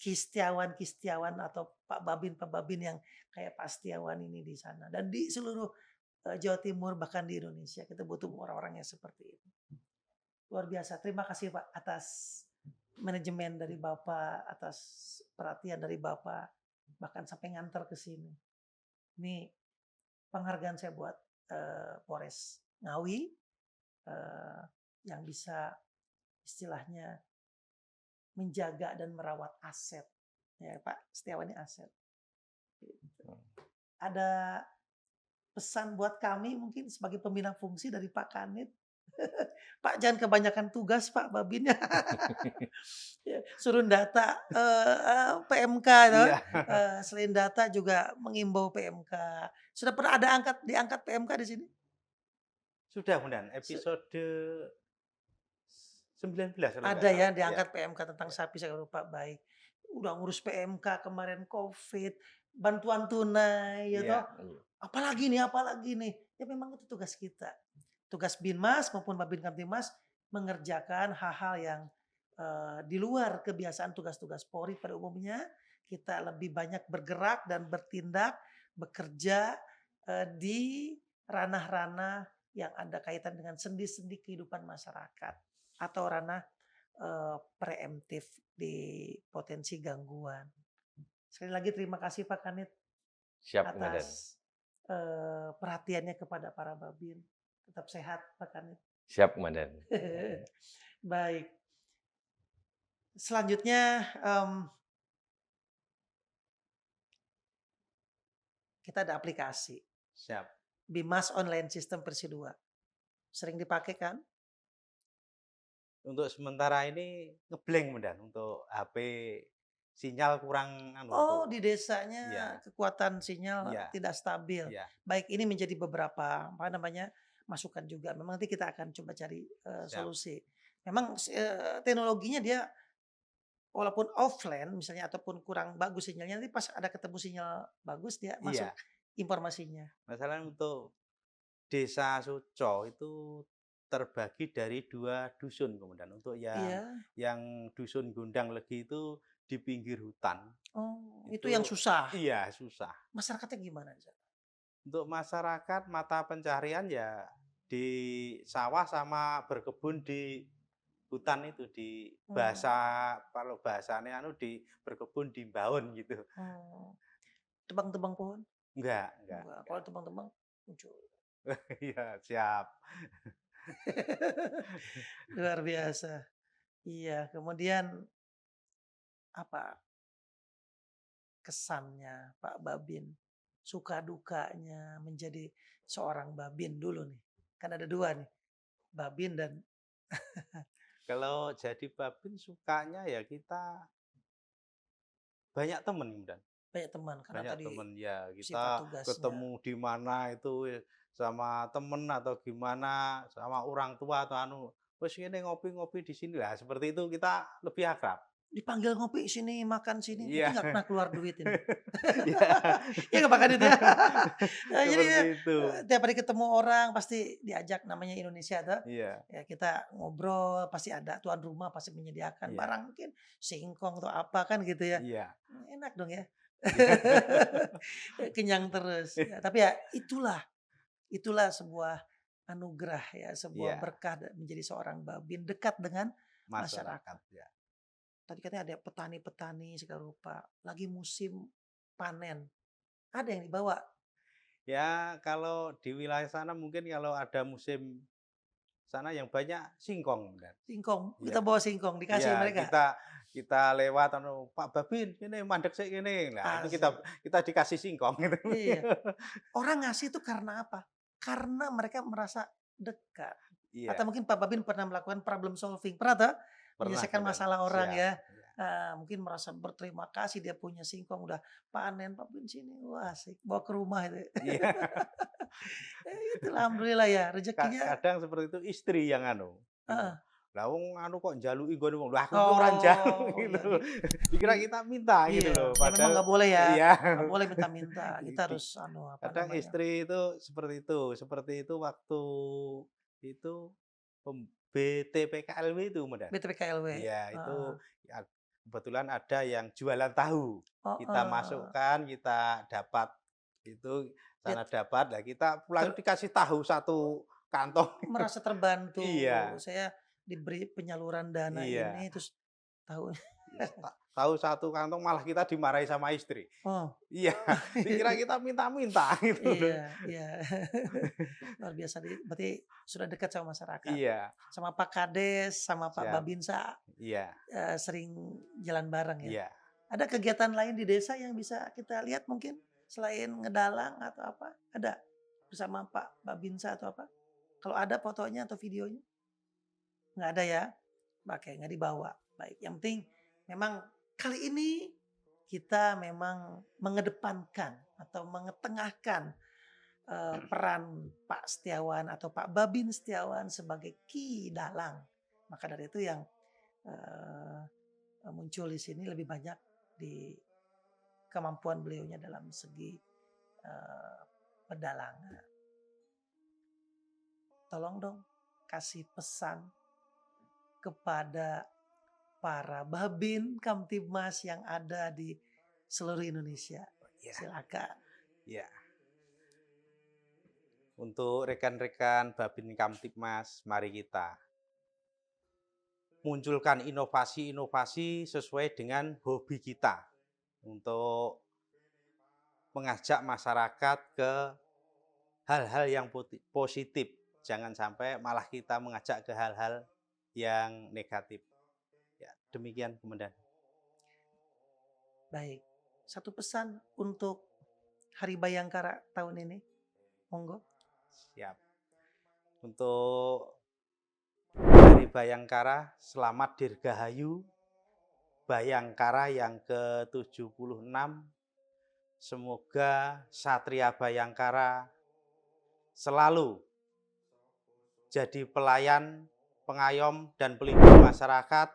Kistiawan atau Pak Babin yang kayak Pak Setiawan ini di sana dan di seluruh Jawa Timur bahkan di Indonesia kita butuh orang-orang yang seperti itu. Luar biasa. Terima kasih Pak atas manajemen dari Bapak, atas perhatian dari Bapak, bahkan sampai nganter ke sini. Ini penghargaan saya buat Polres Ngawi yang bisa istilahnya menjaga dan merawat aset. Ya, Pak Setiawan ini aset. Ada pesan buat kami mungkin sebagai pembina fungsi dari Pak Kanit. Pak jangan kebanyakan tugas Pak Babinnya. Ya, suruh data PMK. Iya. Selain data juga mengimbau PMK. Sudah pernah ada diangkat PMK di sini? Sudah Komandan, episode 19 kalau nggak Ada ya salah. diangkat PMK tentang sapi saya lupa baik. Udah ngurus PMK kemarin COVID, bantuan tunai ya Iya. toh. Apalagi nih. Ya memang itu tugas kita. Tugas Binmas maupun Babin Kamtibmas mengerjakan hal-hal yang di luar kebiasaan tugas-tugas Polri pada umumnya. Kita lebih banyak bergerak dan bertindak, bekerja di ranah-ranah yang ada kaitan dengan sendi-sendi kehidupan masyarakat atau ranah preemptif di potensi gangguan. Sekali lagi terima kasih Pak Kanit Siap Komandan. atas perhatiannya kepada para babin. Tetap sehat Pak Kanit. Siap Komandan. Baik. Selanjutnya kita ada aplikasi Siap. Bimas Online System versi 2. Sering dipakai kan? Untuk sementara ini ngeblank Komandan untuk HP sinyal kurang Oh, untuk di desanya Iya. kekuatan sinyal Iya. tidak stabil. Iya. Baik, ini menjadi beberapa masukan juga. Memang nanti kita akan coba cari solusi. Memang teknologinya dia walaupun offline misalnya ataupun kurang bagus sinyalnya, nanti pas ada ketemu sinyal bagus dia masuk Iya. informasinya. Masalah untuk Desa Suco itu terbagi dari 2 dusun Komandan. Untuk Iya. yang dusun Gondang Legi itu di pinggir hutan. Oh, itu yang susah. Iya, susah. Masyarakatnya gimana di sana? Untuk masyarakat mata pencaharian ya di sawah sama berkebun di hutan itu di Hmm. bahasa kalau bahasanya anu di berkebun di Mbaon gitu. Hmm. Tebang-tebang pohon? Enggak, Enggak. Kalau enggak. tebang-tebang muncul. Iya, siap. Luar biasa. Iya, kemudian apa kesannya Pak Babin? Suka dukanya menjadi seorang Babin dulu nih. Kan ada dua nih, Babin dan Kalau jadi babin sukanya ya kita banyak temen dan banyak teman karena banyak tadi temen ya sifat kita tugasnya. ketemu di mana itu sama temen atau gimana sama orang tua atau anu wes ini ngopi-ngopi di sini lah seperti itu kita lebih akrab. Dipanggil ngopi sini, makan sini, berarti Iya. nggak pernah keluar duit ini. Iya. Iya nggak makan itu ya? Jadi Seperti itu. tiap hari ketemu orang pasti diajak namanya Indonesia tuh. Iya, Ya kita ngobrol, pasti ada tuan rumah pasti menyediakan iya, barang mungkin singkong atau apa kan gitu ya. iya, Enak dong ya. iya. Kenyang terus. Ya, tapi ya itulah sebuah anugerah ya, sebuah Iya, berkah menjadi seorang Babin dekat dengan masyarakat masyarakat. ya. Tadi katanya ada petani-petani segala rupa, lagi musim panen. Ada yang dibawa Ya kalau di wilayah sana mungkin kalau ada musim sana yang banyak singkong kan. singkong, kita Iya. bawa singkong dikasih Iya, mereka. kita lewat anu, "Pak Babin, ini mandek sik kene." Nah, itu kita Asik. kita dikasih singkong gitu. Iya. Orang ngasih itu karena apa? Karena mereka merasa dekat. Atau Iya, mungkin Pak Babin pernah melakukan problem solving. Pernah toh? pernah Menyelesaikan kemudian. masalah orang Siap. ya. Iya. Mungkin merasa berterima kasih dia punya singkong udah panen Pak Babin sini. Wah, asik. Bawa ke rumah itu. Iya. Itulah alhamdulillah ya rezekinya. Kadang seperti itu istri yang anu, gitu. Heeh. Lah wong anu kok njaluki nggone wong. Lah aku ki ora njaluk Oh, gitu ya loh. Dikira kita minta gitu iya, loh, ya memang padahal nggak boleh ya, iya. nggak boleh minta-minta. Kita Di harus apa kadang namanya, istri itu seperti itu. Seperti itu waktu itu BTPKLW itu, Mbak. BTPKLW. Iya, Heeh. itu ya kebetulan ada yang jualan tahu. Kita Heeh. masukkan, kita dapat itu, Ya sana dapat, lah kita pulang ter dikasih tahu satu kantong. merasa terbantu. Iya, Saya diberi penyaluran dana iya. ini terus tahu Tahu satu kantong malah kita dimarahi sama istri. oh. Iya, dikira kita minta-minta gitu loh. Iya, iya. Luar biasa berarti sudah dekat sama masyarakat. Iya, Sama Pak Kades, sama Pak siap. Babinsa, Iya, sering jalan bareng ya. iya. Ada kegiatan lain di desa yang bisa kita lihat mungkin selain ngedalang atau apa? Ada bersama Pak Babinsa atau apa? Kalau ada fotonya atau videonya? Nggak ada ya? Oke, nggak dibawa. Baik, yang penting memang kali ini kita memang mengedepankan atau mengetengahkan peran Pak Setiawan atau Pak Babin Setiawan sebagai Ki Dalang. Maka dari itu yang eh, muncul di sini lebih banyak di kemampuan beliaunya dalam segi pedalangan. Tolong dong kasih pesan kepada para Babin Kamtibmas yang ada di seluruh Indonesia. Iya, Silakan. iya. Untuk rekan-rekan Babin Kamtibmas, mari kita munculkan inovasi-inovasi sesuai dengan hobi kita untuk mengajak masyarakat ke hal-hal yang positif. Jangan sampai malah kita mengajak ke hal-hal yang negatif. Ya, demikian Komandan. Baik. Satu pesan untuk Hari Bayangkara tahun ini. Monggo. Siap. Untuk Hari Bayangkara, selamat Dirgahayu Bayangkara yang ke-76. Semoga Satria Bayangkara selalu jadi pelayan, pengayom, dan pelindung masyarakat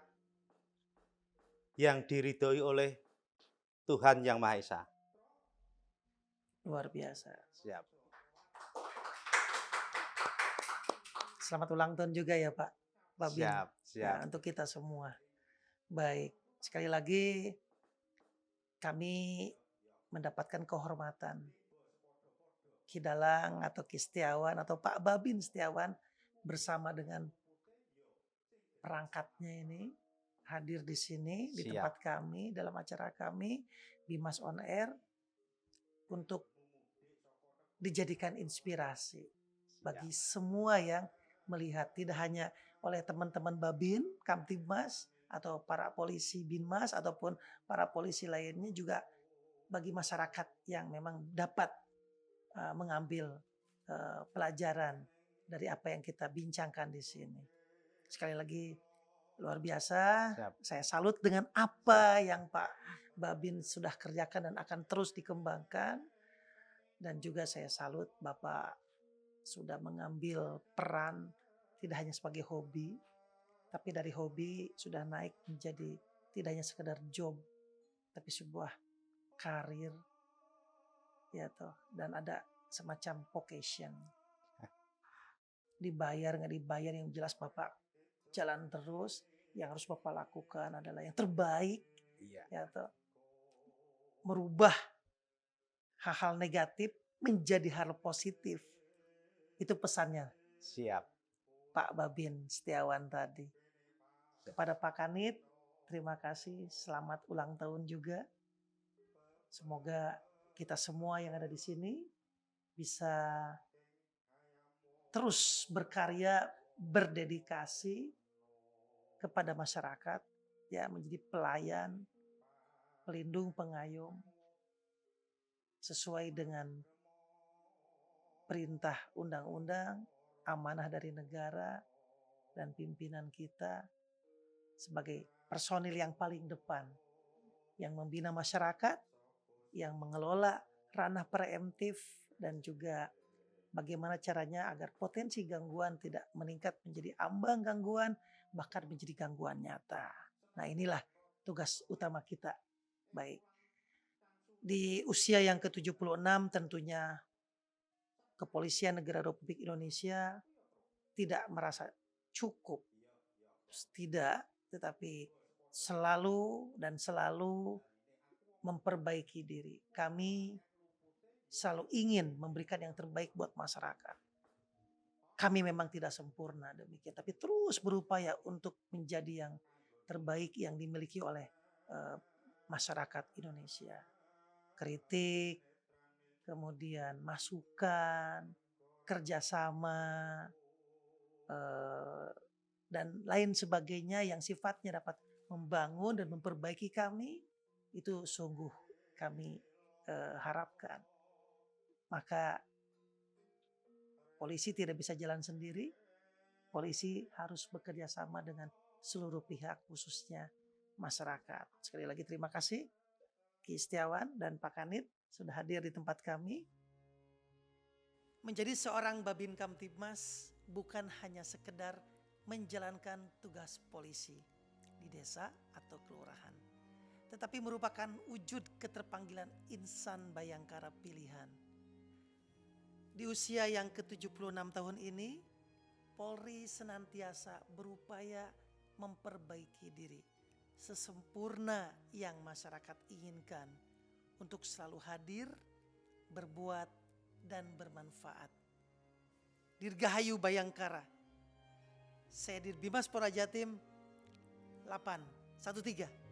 yang diridhoi oleh Tuhan Yang Maha Esa. Luar biasa. Siap. Selamat ulang tahun juga ya Pak Babin. Siap, siap. Untuk kita semua. Baik. Sekali lagi kami mendapatkan kehormatan Ki Dalang atau Ki Setiawan atau Pak Babin Setiawan bersama dengan perangkatnya ini hadir di sini di Siap. tempat kami dalam acara kami Bimas On Air untuk dijadikan inspirasi bagi semua yang melihat, tidak hanya oleh teman-teman Babin, Kamtibmas atau para polisi Binmas ataupun para polisi lainnya, juga bagi masyarakat yang memang dapat mengambil pelajaran dari apa yang kita bincangkan di sini. Sekali lagi luar biasa. Siap. Saya salut dengan apa yang Pak Babin sudah kerjakan dan akan terus dikembangkan. Dan juga saya salut Bapak sudah mengambil peran tidak hanya sebagai hobi, tapi dari hobi sudah naik menjadi tidak hanya sekedar job, tapi sebuah karir, ya toh. Dan ada semacam vocation. Dibayar nggak dibayar, yang jelas Bapak jalan terus. Yang harus Bapak lakukan adalah yang terbaik, ya toh. Merubah hal-hal negatif menjadi hal positif. Itu pesannya Siap. Pak Babin Setiawan tadi. Kepada Pak Kanit, terima kasih. Selamat ulang tahun juga. Semoga kita semua yang ada di sini bisa terus berkarya, berdedikasi kepada masyarakat, ya, menjadi pelayan, pelindung, pengayom sesuai dengan perintah undang-undang, amanah dari negara dan pimpinan kita sebagai personil yang paling depan yang membina masyarakat, yang mengelola ranah preemptif, dan juga bagaimana caranya agar potensi gangguan tidak meningkat menjadi ambang gangguan, bahkan menjadi gangguan nyata. Nah, inilah tugas utama kita. Baik. Di usia yang ke-76 tentunya Kepolisian Negara Republik Indonesia tidak merasa cukup. Tidak, tetapi selalu dan selalu memperbaiki diri. Kami selalu ingin memberikan yang terbaik buat masyarakat. Kami memang tidak sempurna demikian, tapi terus berupaya untuk menjadi yang terbaik yang dimiliki oleh masyarakat Indonesia. Kritik, kemudian masukan, kerjasama, dan lain sebagainya yang sifatnya dapat membangun dan memperbaiki kami, itu sungguh kami harapkan. Maka polisi tidak bisa jalan sendiri, polisi harus bekerja sama dengan seluruh pihak, khususnya masyarakat. Sekali lagi terima kasih Ki Setiawan dan Pak Kanit sudah hadir di tempat kami. Menjadi seorang Babin Kamtibmas bukan hanya sekedar menjalankan tugas polisi di desa atau kelurahan, tetapi merupakan wujud keterpanggilan insan Bayangkara pilihan. Di usia yang ke-76 tahun ini, Polri senantiasa berupaya memperbaiki diri sesempurna yang masyarakat inginkan untuk selalu hadir, berbuat, dan bermanfaat. Dirgahayu Bayangkara. Saya Dirbimas Polda Jatim 813.